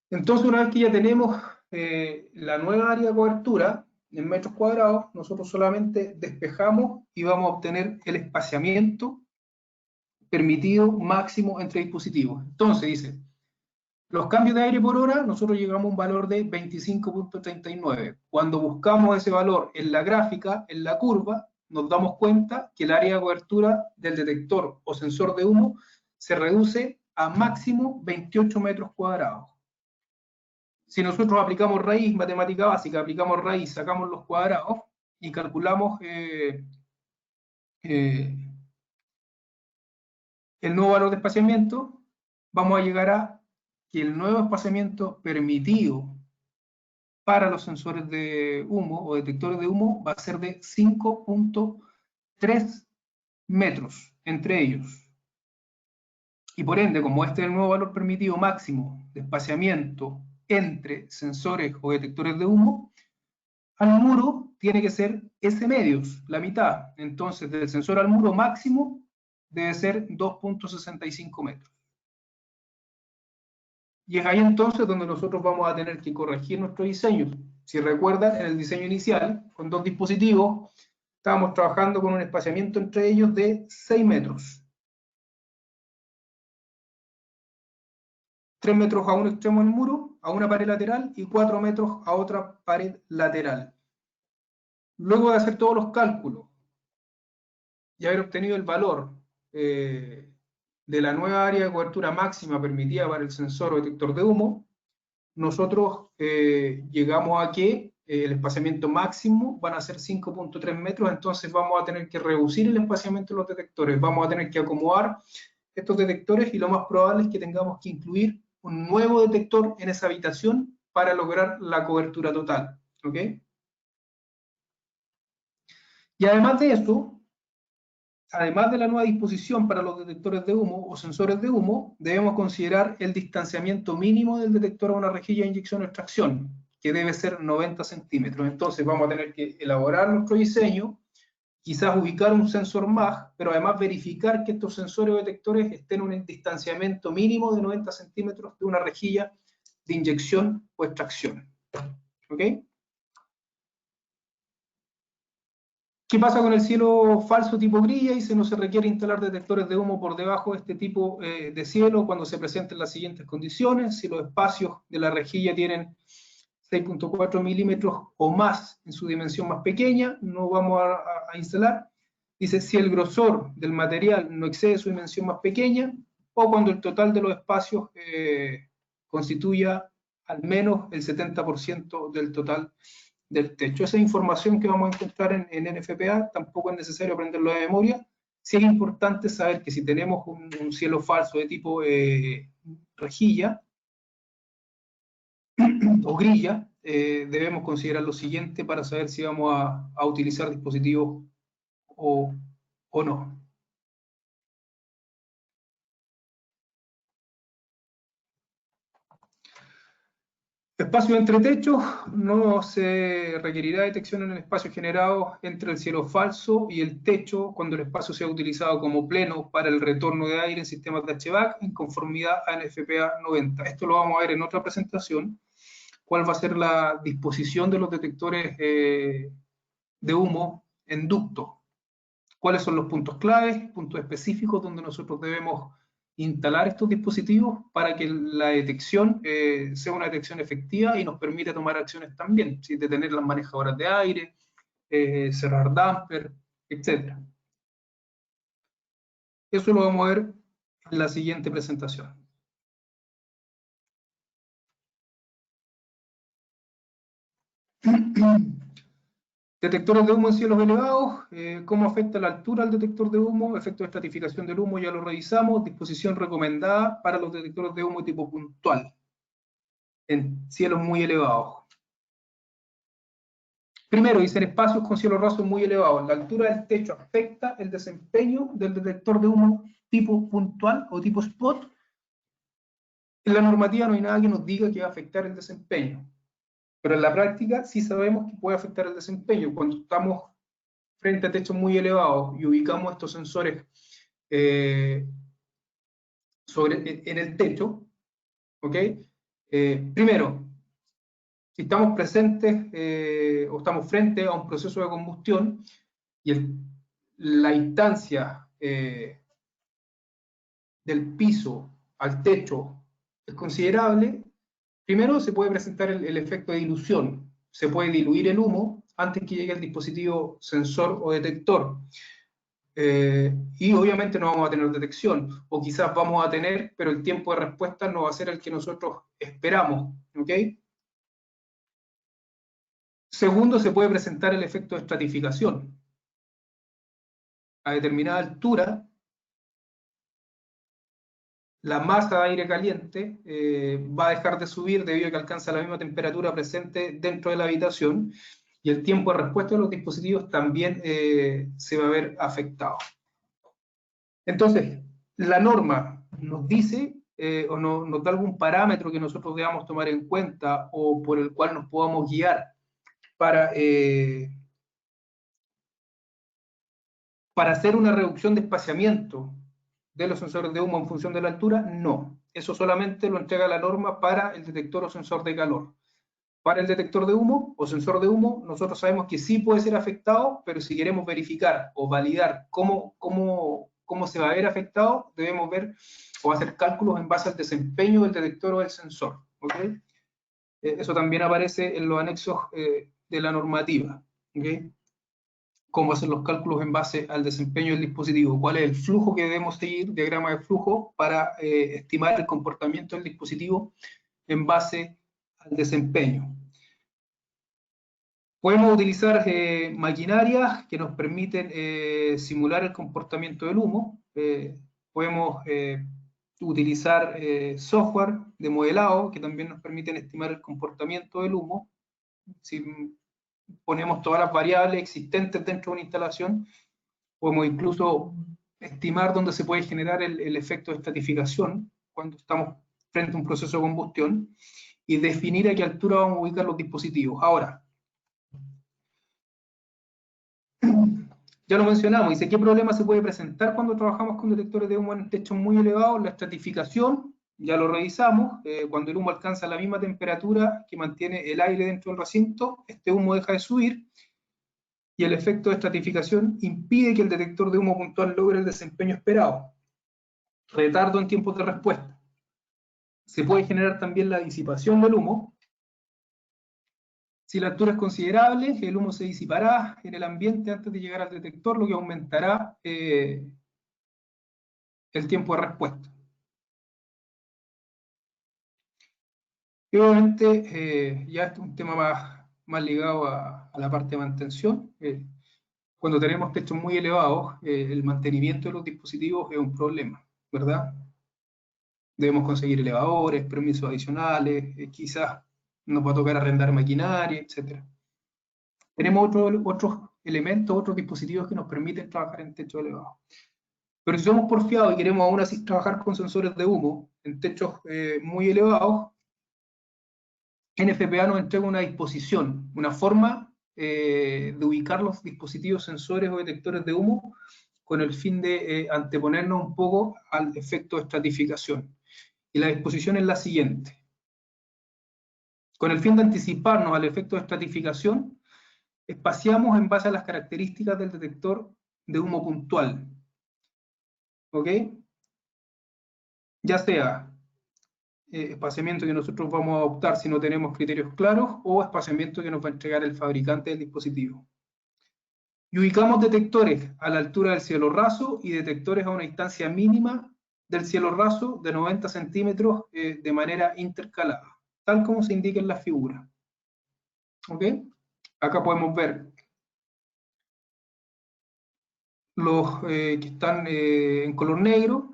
Entonces, una vez que ya tenemos la nueva área de cobertura en metros cuadrados, nosotros solamente despejamos y vamos a obtener el espaciamiento permitido máximo entre dispositivos. Entonces dice, los cambios de aire por hora, nosotros llegamos a un valor de 25.39. Cuando buscamos ese valor en la gráfica, en la curva, nos damos cuenta que el área de cobertura del detector o sensor de humo se reduce a máximo 28 metros cuadrados. Si nosotros aplicamos raíz, matemática básica, aplicamos raíz, sacamos los cuadrados y calculamos el nuevo valor de espaciamiento, vamos a llegar a que el nuevo espaciamiento permitido para los sensores de humo o detectores de humo va a ser de 5.3 metros entre ellos. Y por ende, como este es el nuevo valor permitido máximo de espaciamiento entre sensores o detectores de humo, al muro tiene que ser S medios, la mitad. Entonces, del sensor al muro máximo debe ser 2.65 metros. Y es ahí entonces donde nosotros vamos a tener que corregir nuestro diseño. Si recuerdan, en el diseño inicial, con dos dispositivos, estábamos trabajando con un espaciamiento entre ellos de 6 metros. 3 metros a un extremo del muro, a una pared lateral, y 4 metros a otra pared lateral. Luego de hacer todos los cálculos y haber obtenido el valor de la nueva área de cobertura máxima permitida para el sensor o detector de humo, nosotros llegamos a que el espaciamiento máximo van a ser 5.3 metros, entonces vamos a tener que reducir el espaciamiento de los detectores, vamos a tener que acomodar estos detectores y lo más probable es que tengamos que incluir un nuevo detector en esa habitación para lograr la cobertura total. ¿Ok? Y además de eso, además de la nueva disposición para los detectores de humo o sensores de humo, debemos considerar el distanciamiento mínimo del detector a una rejilla de inyección o extracción, que debe ser 90 centímetros. Entonces vamos a tener que elaborar nuestro diseño, quizás ubicar un sensor más, pero además verificar que estos sensores o detectores estén en un distanciamiento mínimo de 90 centímetros de una rejilla de inyección o extracción. ¿Ok? ¿Qué pasa con el cielo falso tipo grilla? Y no se requiere instalar detectores de humo por debajo de este tipo de cielo cuando se presenten las siguientes condiciones. Si los espacios de la rejilla tienen 6.4 milímetros o más en su dimensión más pequeña, no vamos a instalar. Dice, si el grosor del material no excede su dimensión más pequeña, o cuando el total de los espacios constituya al menos el 70% del total del techo. Esa información que vamos a encontrar en NFPA tampoco es necesario aprenderlo de memoria. Sí es importante saber que si tenemos un cielo falso de tipo rejilla o grilla, debemos considerar lo siguiente para saber si vamos a utilizar dispositivos o no. Espacio entre techos, no se requerirá detección en el espacio generado entre el cielo falso y el techo cuando el espacio sea utilizado como pleno para el retorno de aire en sistemas de HVAC en conformidad a NFPA 90. Esto lo vamos a ver en otra presentación, cuál va a ser la disposición de los detectores de humo en ducto, cuáles son los puntos claves, puntos específicos donde nosotros debemos instalar estos dispositivos para que la detección sea una detección efectiva y nos permita tomar acciones también, ¿sí? Detener las manejadoras de aire, cerrar damper, etc. Eso lo vamos a ver en la siguiente presentación. Detectores de humo en cielos elevados, cómo afecta la altura al detector de humo, efecto de estratificación del humo, ya lo revisamos, disposición recomendada para los detectores de humo tipo puntual, en cielos muy elevados. Primero, dicen espacios con cielo raso muy elevados. La altura del techo afecta el desempeño del detector de humo tipo puntual o tipo spot. En la normativa no hay nada que nos diga que va a afectar el desempeño. Pero en la práctica sí sabemos que puede afectar el desempeño. Cuando estamos frente a techos muy elevados y ubicamos estos sensores en el techo, ¿ok? Primero, si estamos presentes o estamos frente a un proceso de combustión y la instancia del piso al techo es considerable, primero se puede presentar el efecto de dilución. Se puede diluir el humo antes que llegue al dispositivo sensor o detector. Y obviamente no vamos a tener detección, o quizás vamos a tener, pero el tiempo de respuesta no va a ser el que nosotros esperamos, ¿ok? Segundo, se puede presentar el efecto de estratificación. A determinada altura, la masa de aire caliente va a dejar de subir debido a que alcanza la misma temperatura presente dentro de la habitación, y el tiempo de respuesta de los dispositivos también se va a ver afectado. Entonces, la norma nos dice o nos da algún parámetro que nosotros debamos tomar en cuenta o por el cual nos podamos guiar para hacer una reducción de espaciamiento de los sensores de humo en función de la altura. No, eso solamente lo entrega la norma para el detector o sensor de calor. Para el detector de humo o sensor de humo, nosotros sabemos que sí puede ser afectado, pero si queremos verificar o validar cómo se va a ver afectado, debemos ver o hacer cálculos en base al desempeño del detector o del sensor. ¿Okay? Eso también aparece en los anexos de la normativa. ¿Okay? Cómo hacer los cálculos en base al desempeño del dispositivo, cuál es el flujo que debemos seguir, diagrama de flujo, para estimar el comportamiento del dispositivo en base al desempeño. Podemos utilizar maquinarias que nos permiten simular el comportamiento del humo. Podemos utilizar software de modelado que también nos permiten estimar el comportamiento del humo. Si ponemos todas las variables existentes dentro de una instalación, podemos incluso estimar dónde se puede generar el efecto de estratificación cuando estamos frente a un proceso de combustión y definir a qué altura vamos a ubicar los dispositivos. Ahora, ya lo mencionamos, dice, ¿qué problema se puede presentar cuando trabajamos con detectores de humo en techos muy elevados? La estratificación, ya lo revisamos, cuando el humo alcanza la misma temperatura que mantiene el aire dentro del recinto, este humo deja de subir, y el efecto de estratificación impide que el detector de humo puntual logre el desempeño esperado. Retardo en tiempos de respuesta. Se puede generar también la disipación del humo. Si la altura es considerable, el humo se disipará en el ambiente antes de llegar al detector, lo que aumentará el tiempo de respuesta. Y obviamente, ya este es un tema más ligado a la parte de mantención. Cuando tenemos techos muy elevados, el mantenimiento de los dispositivos es un problema, ¿verdad? Debemos conseguir elevadores, permisos adicionales, quizás nos va a tocar arrendar maquinaria, etc. Tenemos otros elementos, otros dispositivos que nos permiten trabajar en techo elevado. Pero si somos porfiados y queremos aún así trabajar con sensores de humo en techos muy elevados, NFPA nos entrega una disposición, una forma de ubicar los dispositivos sensores o detectores de humo con el fin de anteponernos un poco al efecto de estratificación. Y la disposición es la siguiente. Con el fin de anticiparnos al efecto de estratificación, espaciamos en base a las características del detector de humo puntual. ¿Ok? Ya sea espaciamiento que nosotros vamos a optar si no tenemos criterios claros, o espaciamiento que nos va a entregar el fabricante del dispositivo. Y ubicamos detectores a la altura del cielo raso y detectores a una distancia mínima del cielo raso de 90 centímetros de manera intercalada, tal como se indica en la figura. ¿Ok? Acá podemos ver los que están en color negro,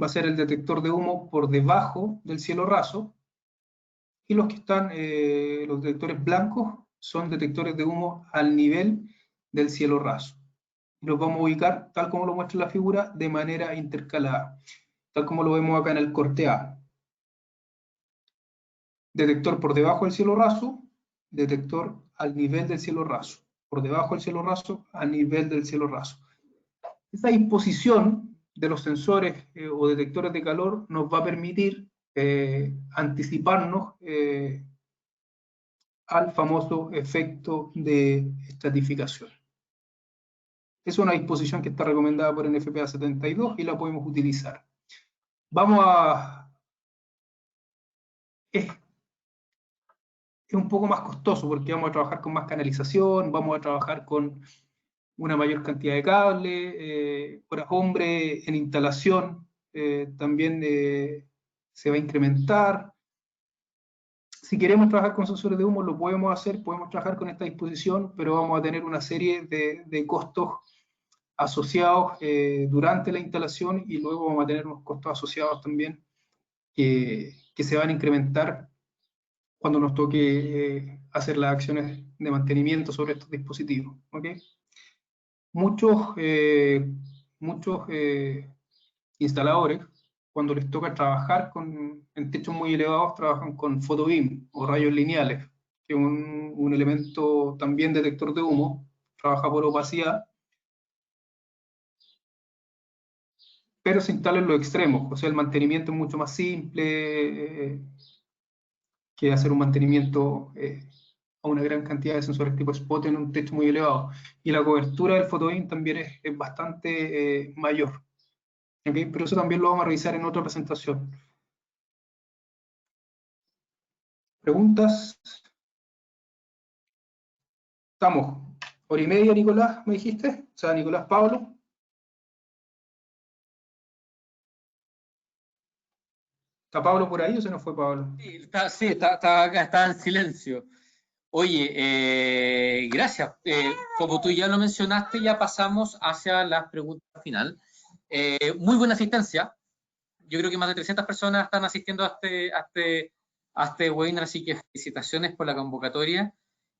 va a ser el detector de humo por debajo del cielo raso, y los que están, los detectores blancos, son detectores de humo al nivel del cielo raso. Los vamos a ubicar, tal como lo muestra la figura, de manera intercalada, tal como lo vemos acá en el corte A. Detector por debajo del cielo raso, detector al nivel del cielo raso, por debajo del cielo raso, al nivel del cielo raso. Esa disposición de los sensores o detectores de calor nos va a permitir anticiparnos al famoso efecto de estratificación. Es una disposición que está recomendada por NFPA 72 y la podemos utilizar. Es un poco más costoso porque vamos a trabajar con más canalización, vamos a trabajar con una mayor cantidad de cable, horas hombre en instalación, también se va a incrementar. Si queremos trabajar con sensores de humo, lo podemos hacer, podemos trabajar con esta disposición, pero vamos a tener una serie de costos asociados durante la instalación, y luego vamos a tener unos costos asociados también que se van a incrementar cuando nos toque hacer las acciones de mantenimiento sobre estos dispositivos. ¿Okay? Muchos instaladores, cuando les toca trabajar en techos muy elevados, trabajan con photobeam o rayos lineales, que es un elemento también detector de humo, trabaja por opacidad, pero se instala en los extremos, o sea, el mantenimiento es mucho más simple que hacer un mantenimiento a una gran cantidad de sensores tipo spot en un techo muy elevado. Y la cobertura del photobeam también es bastante mayor. ¿Okay? Pero eso también lo vamos a revisar en otra presentación. ¿Preguntas? Estamos. Hora y media, Nicolás, me dijiste. O sea, Nicolás Pablo. ¿Está Pablo por ahí o se nos fue Pablo? Sí, está acá, está en silencio. Oye, gracias. Como tú ya lo mencionaste, ya pasamos hacia las preguntas final. Muy buena asistencia. Yo creo que más de 300 personas están asistiendo a este webinar, así que felicitaciones por la convocatoria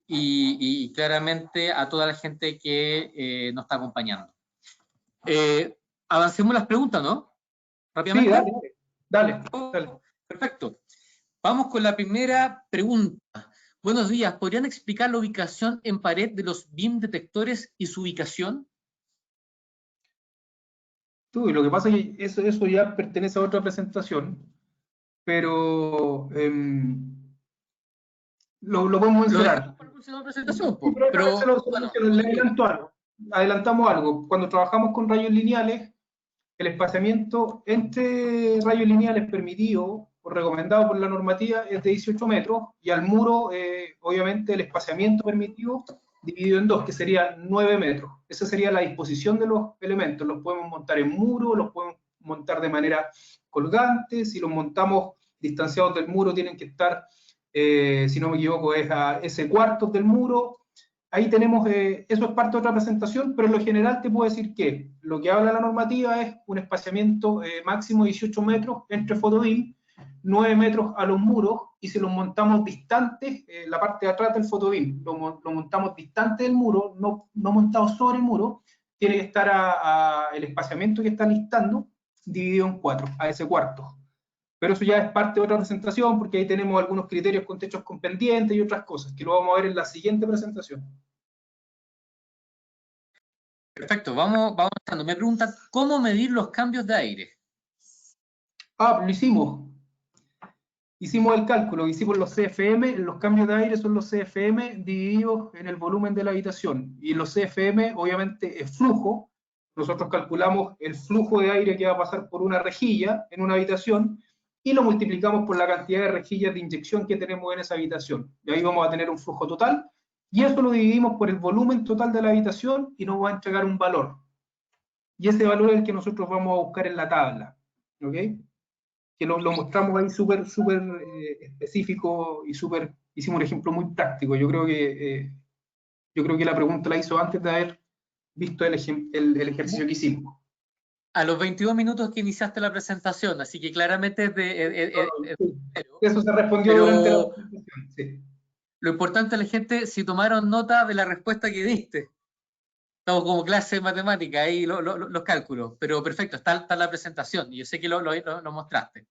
y claramente a toda la gente que nos está acompañando. Avancemos las preguntas, ¿no? Rápidamente. Sí, dale. Perfecto. Vamos con la primera pregunta. Buenos días, ¿podrían explicar la ubicación en pared de los BIM detectores y su ubicación? Lo que pasa es que eso ya pertenece a otra presentación, pero lo podemos mencionar. Adelantamos algo. Cuando trabajamos con rayos lineales, el espaciamiento entre rayos lineales permitido o recomendado por la normativa es de 18 metros, y al muro, obviamente, el espaciamiento permitido dividido en dos, que sería 9 metros. Esa sería la disposición de los elementos. Los podemos montar en muro, los podemos montar de manera colgante. Si los montamos distanciados del muro, tienen que estar si no me equivoco es a S cuartos del muro. Ahí tenemos, eso es parte de otra presentación, pero en lo general te puedo decir que lo que habla la normativa es un espaciamiento máximo de 18 metros entre fotobil, 9 metros a los muros, y si los montamos distantes, la parte de atrás del fotobil, lo montamos distante del muro, no montado sobre el muro, tiene que estar el espaciamiento que está listando dividido en 4, a ese cuarto. Pero eso ya es parte de otra presentación, porque ahí tenemos algunos criterios con techos con pendientes y otras cosas, que lo vamos a ver en la siguiente presentación. Perfecto, vamos avanzando. Me preguntan, ¿cómo medir los cambios de aire? Lo hicimos. Hicimos el cálculo, hicimos los CFM, los cambios de aire son los CFM divididos en el volumen de la habitación. Y los CFM, obviamente, es flujo. Nosotros calculamos el flujo de aire que va a pasar por una rejilla en una habitación, y lo multiplicamos por la cantidad de rejillas de inyección que tenemos en esa habitación. Y ahí vamos a tener un flujo total, y eso lo dividimos por el volumen total de la habitación y nos va a entregar un valor. Y ese valor es el que nosotros vamos a buscar en la tabla. ¿Ok? Que lo mostramos ahí súper específico y hicimos un ejemplo muy práctico. Yo creo que la pregunta la hizo antes de haber visto el ejercicio que hicimos. A los 22 minutos que iniciaste la presentación, así que claramente eso se respondió durante la presentación, sí. Lo importante a la gente, si tomaron nota de la respuesta que diste. Estamos como clase de matemática, ahí los cálculos, pero perfecto, está la presentación, y yo sé que lo mostraste.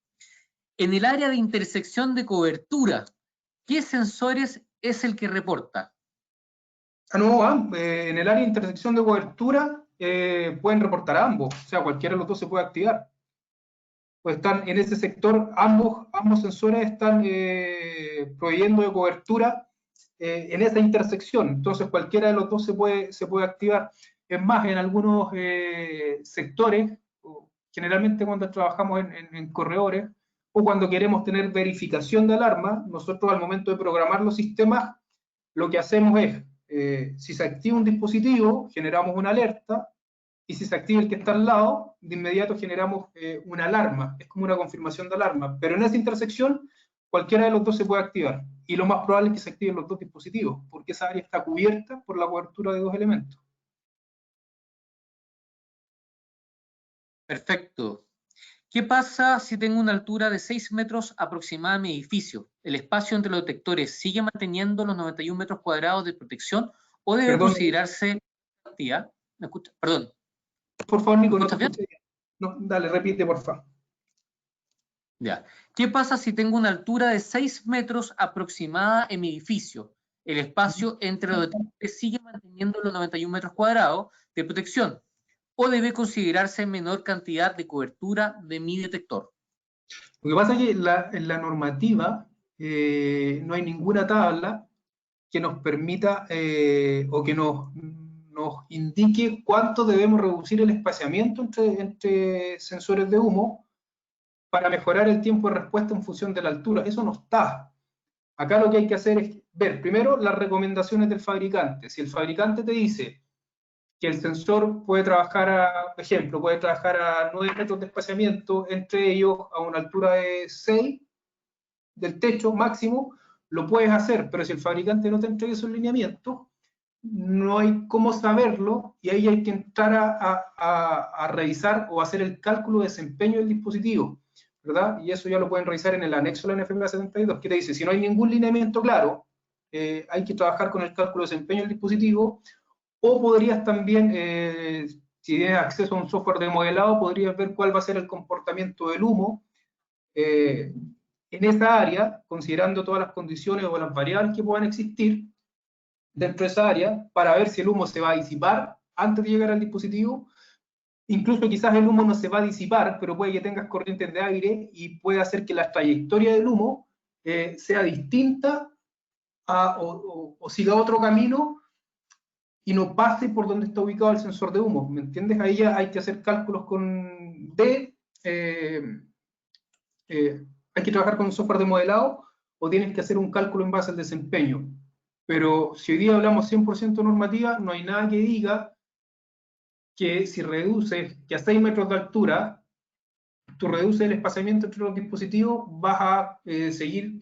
En el área de intersección de cobertura, ¿qué sensores es el que reporta? En el área de intersección de cobertura pueden reportar a ambos, o sea, cualquiera de los dos se puede activar. Pues están en ese sector, ambos sensores están proveyendo de cobertura en esa intersección, entonces cualquiera de los dos se puede activar. Es más, en algunos sectores, generalmente cuando trabajamos en corredores, o cuando queremos tener verificación de alarma, nosotros al momento de programar los sistemas, lo que hacemos es, si se activa un dispositivo, generamos una alerta, y si se activa el que está al lado, de inmediato generamos una alarma, es como una confirmación de alarma, pero en esa intersección cualquiera de los dos se puede activar, y lo más probable es que se activen los dos dispositivos, porque esa área está cubierta por la cobertura de dos elementos. Perfecto. ¿Qué pasa si tengo una altura de 6 metros aproximada a mi edificio? ¿El espacio entre los detectores sigue manteniendo los 91 metros cuadrados de protección o debe considerarse cantidad? ¿Me escucha? Perdón. Por favor, Nico, ¿me escuchas bien? No, dale, repite, por favor. Ya. ¿Qué pasa si tengo una altura de 6 metros aproximada en mi edificio? El espacio entre los detectores sigue manteniendo los 91 metros cuadrados de protección o debe considerarse menor cantidad de cobertura de mi detector. Lo que pasa es que en la normativa no hay ninguna tabla que nos permita o que nos indique cuánto debemos reducir el espaciamiento entre sensores de humo para mejorar el tiempo de respuesta en función de la altura. Eso no está. Acá lo que hay que hacer es ver primero las recomendaciones del fabricante. Si el fabricante te dice que el sensor puede trabajar puede trabajar a 9 metros de espaciamiento entre ellos a una altura de 6 del techo máximo, lo puedes hacer, pero si el fabricante no te entrega esos lineamientos, no hay cómo saberlo, y ahí hay que entrar a revisar o hacer el cálculo de desempeño del dispositivo, ¿verdad? Y eso ya lo pueden revisar en el anexo de la NFPA 72, que te dice, si no hay ningún lineamiento claro, hay que trabajar con el cálculo de desempeño del dispositivo, o podrías también, si tienes acceso a un software de modelado, podrías ver cuál va a ser el comportamiento del humo en esa área, considerando todas las condiciones o las variables que puedan existir dentro de esa área, para ver si el humo se va a disipar antes de llegar al dispositivo. Incluso quizás el humo no se va a disipar, pero puede que tengas corrientes de aire y puede hacer que la trayectoria del humo sea distinta o siga otro camino y no pase por donde está ubicado el sensor de humo, ¿me entiendes? Ahí ya hay que hacer cálculos hay que trabajar con un software de modelado o tienes que hacer un cálculo en base al desempeño. Pero si hoy día hablamos 100% normativa, no hay nada que diga que si reduces, que a 6 metros de altura, tú reduces el espaciamiento entre los dispositivos, vas a seguir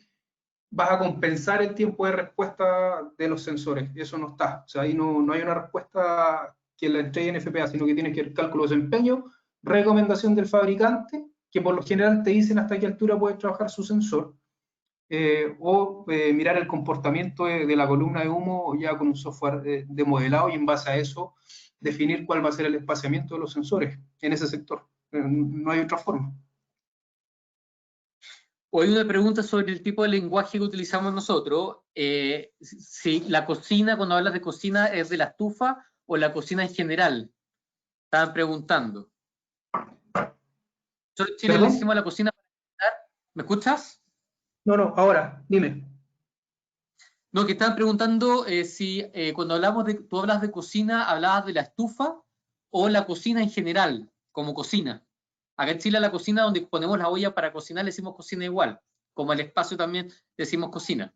vas a compensar el tiempo de respuesta de los sensores. Eso no está. O sea, ahí no hay una respuesta que la entregue en FPA, sino que tienes que ir cálculo de desempeño, recomendación del fabricante, que por lo general te dicen hasta qué altura puedes trabajar su sensor, mirar el comportamiento de la columna de humo ya con un software de modelado y en base a eso definir cuál va a ser el espaciamiento de los sensores en ese sector. No hay otra forma. Hoy una pregunta sobre el tipo de lenguaje que utilizamos nosotros. Si la cocina, cuando hablas de cocina, ¿es de la estufa o la cocina en general? Estaban preguntando. Nosotros en Chile le decimos a la cocina. ¿Me escuchas? No, ahora, dime. No, que estaban preguntando si cuando hablamos tú hablas de cocina, ¿hablabas de la estufa o la cocina en general, como cocina? Acá en Chile la cocina donde ponemos la olla para cocinar le decimos cocina igual, como el espacio también decimos cocina.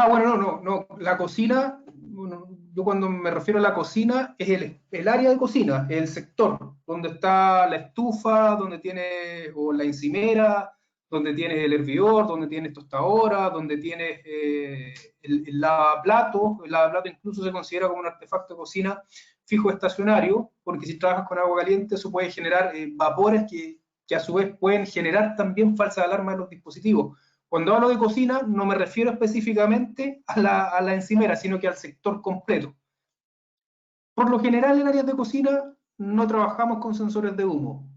Bueno, no, la cocina, bueno, yo cuando me refiero a la cocina, es el área de cocina, el sector, donde está la estufa, donde tiene, o la encimera, donde tienes el hervidor, donde tienes tostadora, donde tienes el lavaplatos. El lavaplato incluso se considera como un artefacto de cocina fijo estacionario, porque si trabajas con agua caliente, eso puede generar vapores que a su vez pueden generar también falsas alarmas en los dispositivos. Cuando hablo de cocina, no me refiero específicamente a la encimera, sino que al sector completo. Por lo general, en áreas de cocina no trabajamos con sensores de humo,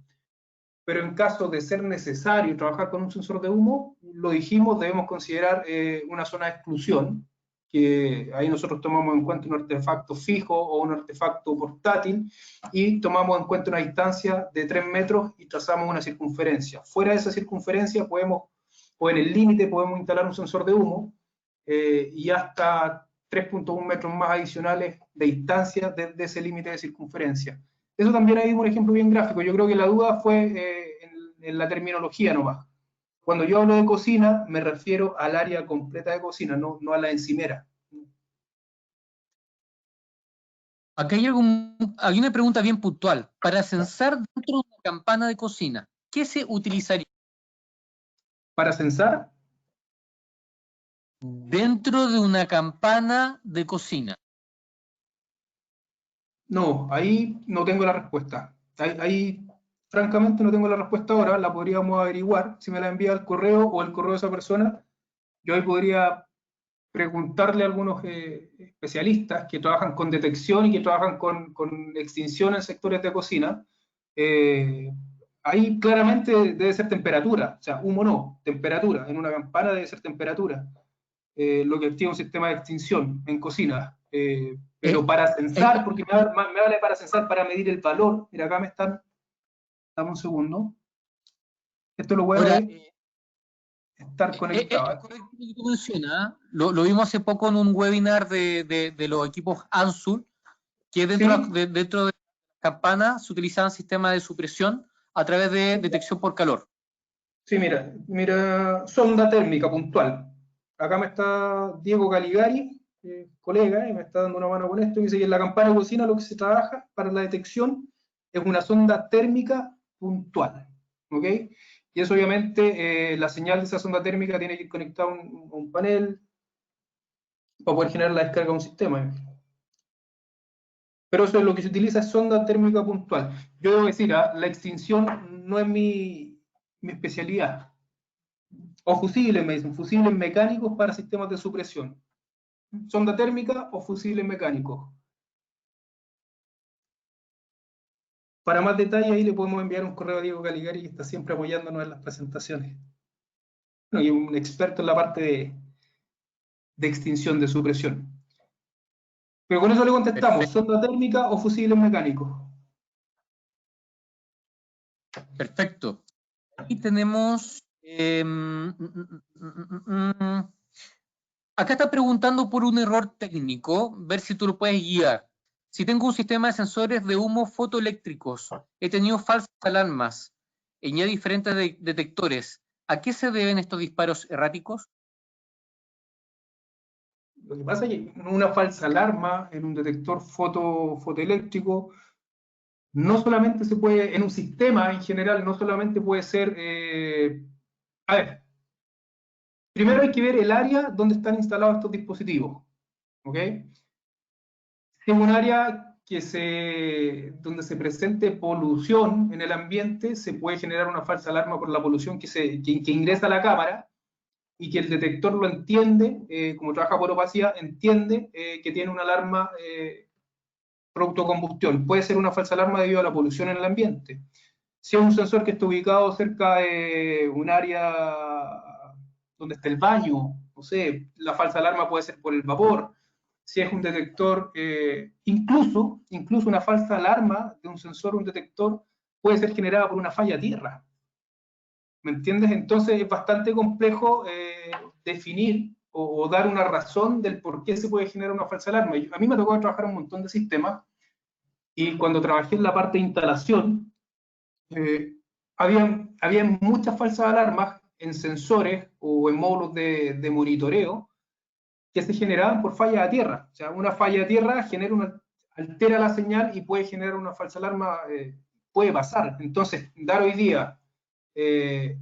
pero en caso de ser necesario trabajar con un sensor de humo, lo dijimos, debemos considerar una zona de exclusión, que ahí nosotros tomamos en cuenta un artefacto fijo o un artefacto portátil, y tomamos en cuenta una distancia de 3 metros y trazamos una circunferencia. Fuera de esa circunferencia podemos, o en el límite podemos instalar un sensor de humo, y hasta 3.1 metros más adicionales de distancia desde ese límite de circunferencia. Eso también hay un ejemplo bien gráfico. Yo creo que la duda fue en la terminología nomás. Cuando yo hablo de cocina, me refiero al área completa de cocina, no a la encimera. Aquí hay una pregunta bien puntual. Para censar dentro de una campana de cocina, ¿qué se utilizaría? ¿Para censar? Dentro de una campana de cocina. No, ahí no tengo la respuesta. Ahí, francamente, no tengo la respuesta ahora. La podríamos averiguar. Si me la envía al correo o el correo de esa persona, yo ahí podría preguntarle a algunos especialistas que trabajan con detección y que trabajan con extinción en sectores de cocina. Ahí claramente debe ser temperatura, o sea, humo no, temperatura. En una campana debe ser temperatura, lo que activa un sistema de extinción en cocina. Pero para censar, porque me vale para censar, para medir el valor. Mira, acá me están, dame un segundo. Esto lo voy a estar conectado. Es correcto lo que tú mencionas. Lo vimos hace poco en un webinar de los equipos ANSUR, que dentro, ¿Sí? dentro de la campana se utilizaban sistemas de supresión a través de detección por calor. Sí, mira, sonda térmica puntual. Acá me está Diego Caligari, colega, y me está dando una mano con esto, y dice que en la campana de cocina lo que se trabaja para la detección es una sonda térmica puntual, ¿ok? Y eso obviamente, la señal de esa sonda térmica tiene que ir conectada a un panel para poder generar la descarga de un sistema. Pero eso es lo que se utiliza, es sonda térmica puntual. Yo debo decir, la extinción no es mi especialidad. O fusibles, me dicen, fusibles mecánicos para sistemas de supresión. Sonda térmica o fusibles mecánicos. Para más detalle, ahí le podemos enviar un correo a Diego Caligari, que está siempre apoyándonos en las presentaciones. Bueno, y un experto en la parte de extinción, de supresión. Pero con eso le contestamos, Perfecto. sonda térmica o fusibles mecánicos. Perfecto. Aquí tenemos... acá está preguntando por un error técnico, ver si tú lo puedes guiar. Si tengo un sistema de sensores de humo fotoeléctricos, he tenido falsas alarmas en ya diferentes detectores, ¿a qué se deben estos disparos erráticos? Lo que pasa es que en una falsa alarma, en un detector fotoeléctrico, no solamente se puede, en un sistema en general, no solamente puede ser, a ver, primero hay que ver el área donde están instalados estos dispositivos, ¿ok? Si es un área donde se presente polución en el ambiente, se puede generar una falsa alarma por la polución que ingresa a la cámara y que el detector lo entiende, como trabaja por opacidad, entiende que tiene una alarma producto combustión. Puede ser una falsa alarma debido a la polución en el ambiente. Si es un sensor que está ubicado cerca de un área donde está el baño, no sé, la falsa alarma puede ser por el vapor. Si es un detector, incluso una falsa alarma de un sensor, un detector, puede ser generada por una falla a tierra. ¿Me entiendes? Entonces es bastante complejo definir o dar una razón del por qué se puede generar una falsa alarma. A mí me tocó trabajar un montón de sistemas y cuando trabajé en la parte de instalación, había muchas falsas alarmas en sensores o en módulos de monitoreo que se generaban por falla a tierra. O sea, una falla a tierra altera la señal y puede generar una falsa alarma, puede pasar. Entonces, dar hoy día eh,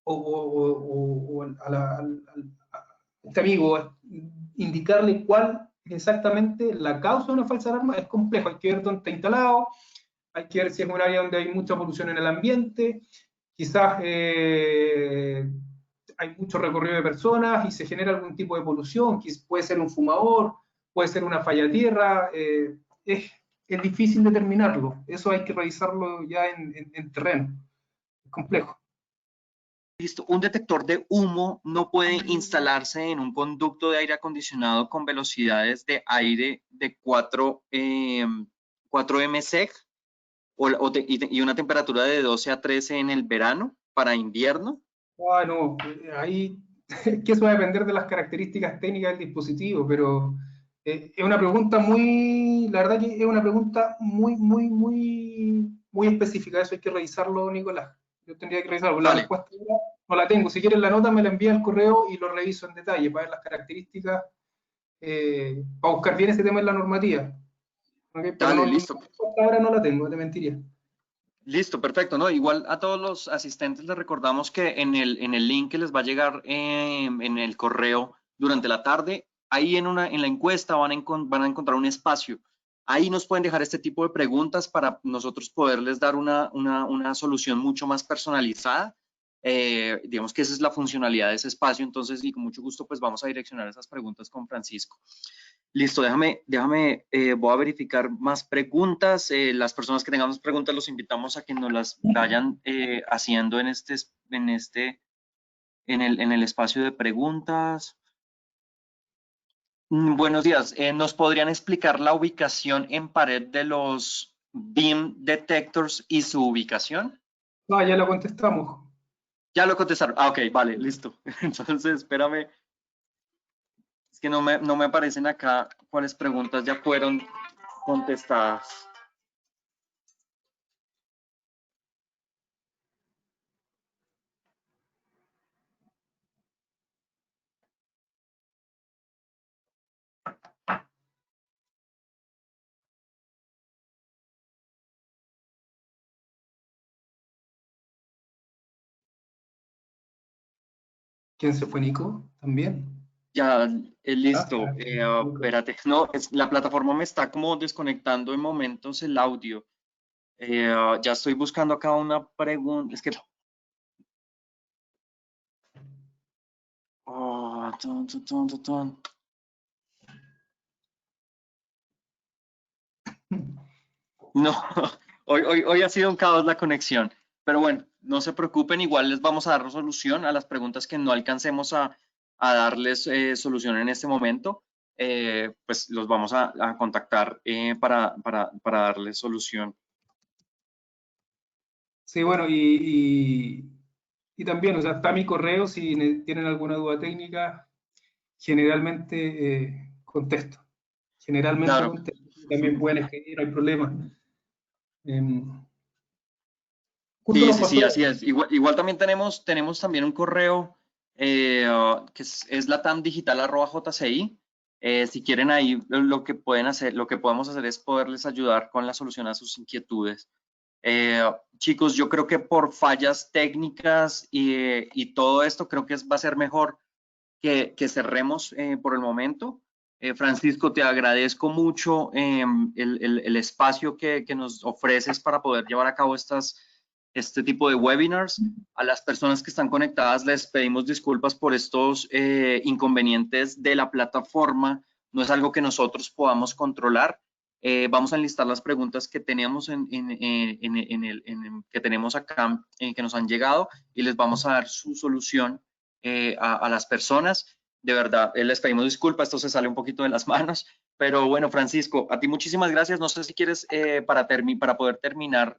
a este amigo indicarle cuál es exactamente la causa de una falsa alarma es complejo. Hay que ver dónde está instalado, hay que ver si es un área donde hay mucha polución en el ambiente, quizás hay mucho recorrido de personas y se genera algún tipo de polución, puede ser un fumador, puede ser una falla a tierra, es difícil determinarlo, eso hay que revisarlo ya en terreno, es complejo. Listo. Un detector de humo no puede instalarse en un conducto de aire acondicionado con velocidades de aire de 4 MSEG y una temperatura de 12 a 13 en el verano para invierno. Bueno, ahí que eso va a depender de las características técnicas del dispositivo, pero es una pregunta la verdad que es una pregunta muy específica, eso hay que revisarlo, Nicolás. Yo tendría que revisarlo, la Vale. respuesta no la tengo. Si quieres la nota me la envía al correo y lo reviso en detalle para ver las características, para buscar bien ese tema en la normativa. ¿Okay? Pero Dale, no, listo. ahora no la tengo, te mentiría. Listo, perfecto, ¿no? Igual a todos los asistentes les recordamos que en el link que les va a llegar en el correo durante la tarde, ahí en la encuesta van a encontrar un espacio. Ahí nos pueden dejar este tipo de preguntas para nosotros poderles dar una solución mucho más personalizada. Digamos que esa es la funcionalidad de ese espacio, entonces, y con mucho gusto, pues vamos a direccionar esas preguntas con Francisco. Listo, voy a verificar más preguntas. Las personas que tengamos preguntas los invitamos a que nos las vayan haciendo en el espacio de preguntas. Buenos días. ¿Nos podrían explicar la ubicación en pared de los BIM detectors y su ubicación? No, ya lo contestamos. Ya lo contestaron. Ah, ok, vale, listo. Entonces, espérame. Es que no me aparecen acá cuáles preguntas ya fueron contestadas. ¿Quién se fue, Nico? También. Ya, listo. Nico. Espérate, no, la plataforma me está como desconectando en momentos el audio. Ya estoy buscando acá una pregunta. Es que. Oh, No, hoy ha sido un caos la conexión. Pero bueno, no se preocupen, igual les vamos a dar solución a las preguntas que no alcancemos a darles solución en este momento. Pues los vamos a contactar para darles solución. Sí, bueno, y también, o sea, está mi correo, si tienen alguna duda técnica, generalmente contesto. Generalmente Claro. contesto. También pueden escribir, no hay problema. Justo nos Sí, pasó. así es. Igual también tenemos también un correo que es latamdigital@jci. Si quieren ahí lo que podemos hacer es poderles ayudar con la solución a sus inquietudes. Chicos, yo creo que por fallas técnicas y todo esto, creo que va a ser mejor que cerremos por el momento. Francisco, te agradezco mucho el espacio que nos ofreces para poder llevar a cabo este tipo de webinars. A las personas que están conectadas les pedimos disculpas por estos inconvenientes de la plataforma. No es algo que nosotros podamos controlar. Vamos a enlistar las preguntas que teníamos que tenemos acá, que nos han llegado, y les vamos a dar su solución a las personas. De verdad, les pedimos disculpas, esto se sale un poquito de las manos, pero bueno, Francisco, a ti muchísimas gracias. No sé si quieres, para poder terminar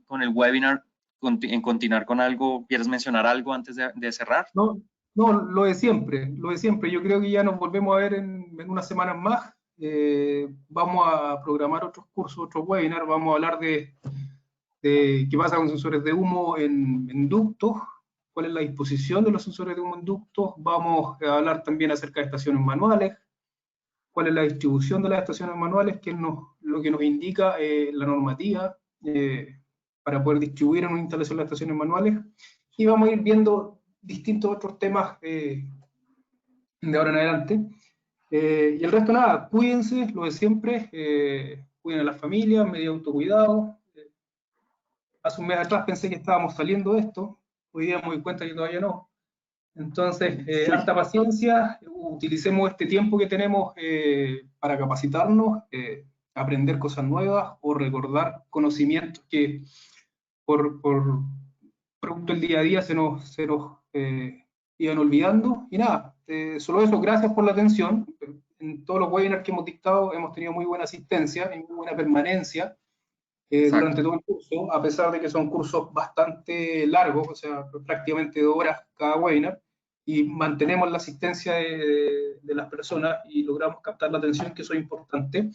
con el webinar, continuar con algo, ¿quieres mencionar algo antes de cerrar? No, no, lo de siempre, lo de siempre. Yo creo que ya nos volvemos a ver en unas semanas más. Vamos a programar otros cursos, otros webinars. Vamos a hablar de qué pasa con sensores de humo en ductos, cuál es la disposición de los sensores de humo en ductos. Vamos a hablar también acerca de estaciones manuales, cuál es la distribución de las estaciones manuales, que es lo que nos indica la normativa para poder distribuir en una instalación las estaciones manuales. Y vamos a ir viendo distintos otros temas de ahora en adelante. Y el resto nada, cuídense, lo de siempre, cuiden a las familias, medio autocuidado. Hace un mes atrás pensé que estábamos saliendo de esto, hoy día me doy cuenta que todavía no. Entonces, harta paciencia, utilicemos este tiempo que tenemos para capacitarnos, aprender cosas nuevas o recordar conocimientos que por producto del día a día se nos iban olvidando. Y nada, solo eso, gracias por la atención. En todos los webinars que hemos dictado hemos tenido muy buena asistencia y muy buena permanencia durante todo el curso, a pesar de que son cursos bastante largos, o sea, prácticamente 2 horas cada webinar, y mantenemos la asistencia de las personas y logramos captar la atención, que eso es importante.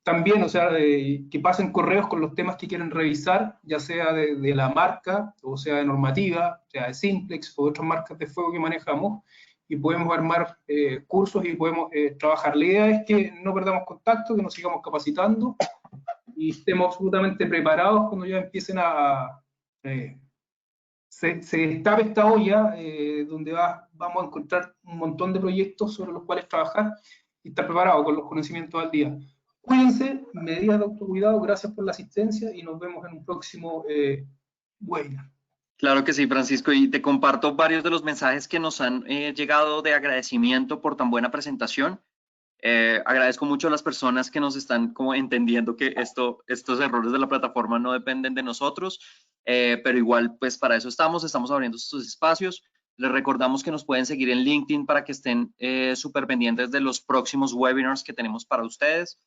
También, o sea, que pasen correos con los temas que quieren revisar, ya sea de la marca, o sea, de normativa, o sea, de Simplex o otras marcas de fuego que manejamos, y podemos armar cursos y podemos trabajar. La idea es que no perdamos contacto, que nos sigamos capacitando y estemos absolutamente preparados cuando ya empiecen se destape esta olla donde vamos a encontrar un montón de proyectos sobre los cuales trabajar y estar preparados con los conocimientos al día. Cuídense, medidas de autocuidado, gracias por la asistencia y nos vemos en un próximo webinar. Claro que sí, Francisco, y te comparto varios de los mensajes que nos han llegado de agradecimiento por tan buena presentación. Agradezco mucho a las personas que nos están como entendiendo que estos errores de la plataforma no dependen de nosotros, pero igual pues para eso estamos abriendo estos espacios. Les recordamos que nos pueden seguir en LinkedIn para que estén súper pendientes de los próximos webinars que tenemos para ustedes.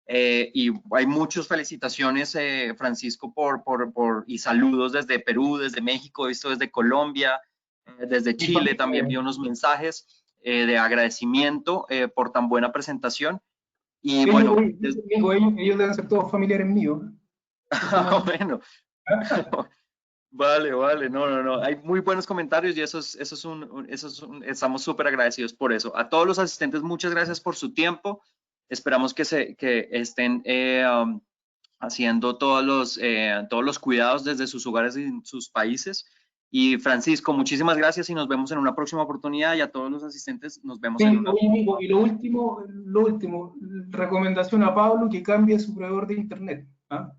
Y hay muchas felicitaciones, Francisco, y saludos desde Perú, desde México, he visto desde Colombia, desde Chile también vi unos mensajes de agradecimiento por tan buena presentación. Y bueno, ellos deben ser todos familiares míos. Bueno. Vale, no, hay muy buenos comentarios y estamos súper agradecidos por eso. A todos los asistentes, muchas gracias por su tiempo. Esperamos que estén haciendo todos los cuidados desde sus hogares y sus países. Y Francisco, muchísimas gracias y nos vemos en una próxima oportunidad, y a todos los asistentes nos vemos en una. Y lo último, recomendación a Pablo que cambie su proveedor de internet.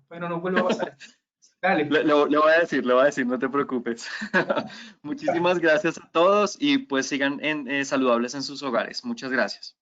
Bueno, no vuelva a pasar. Dale. Le voy a decir, no te preocupes. Muchísimas gracias a todos y pues sigan saludables en sus hogares. Muchas gracias.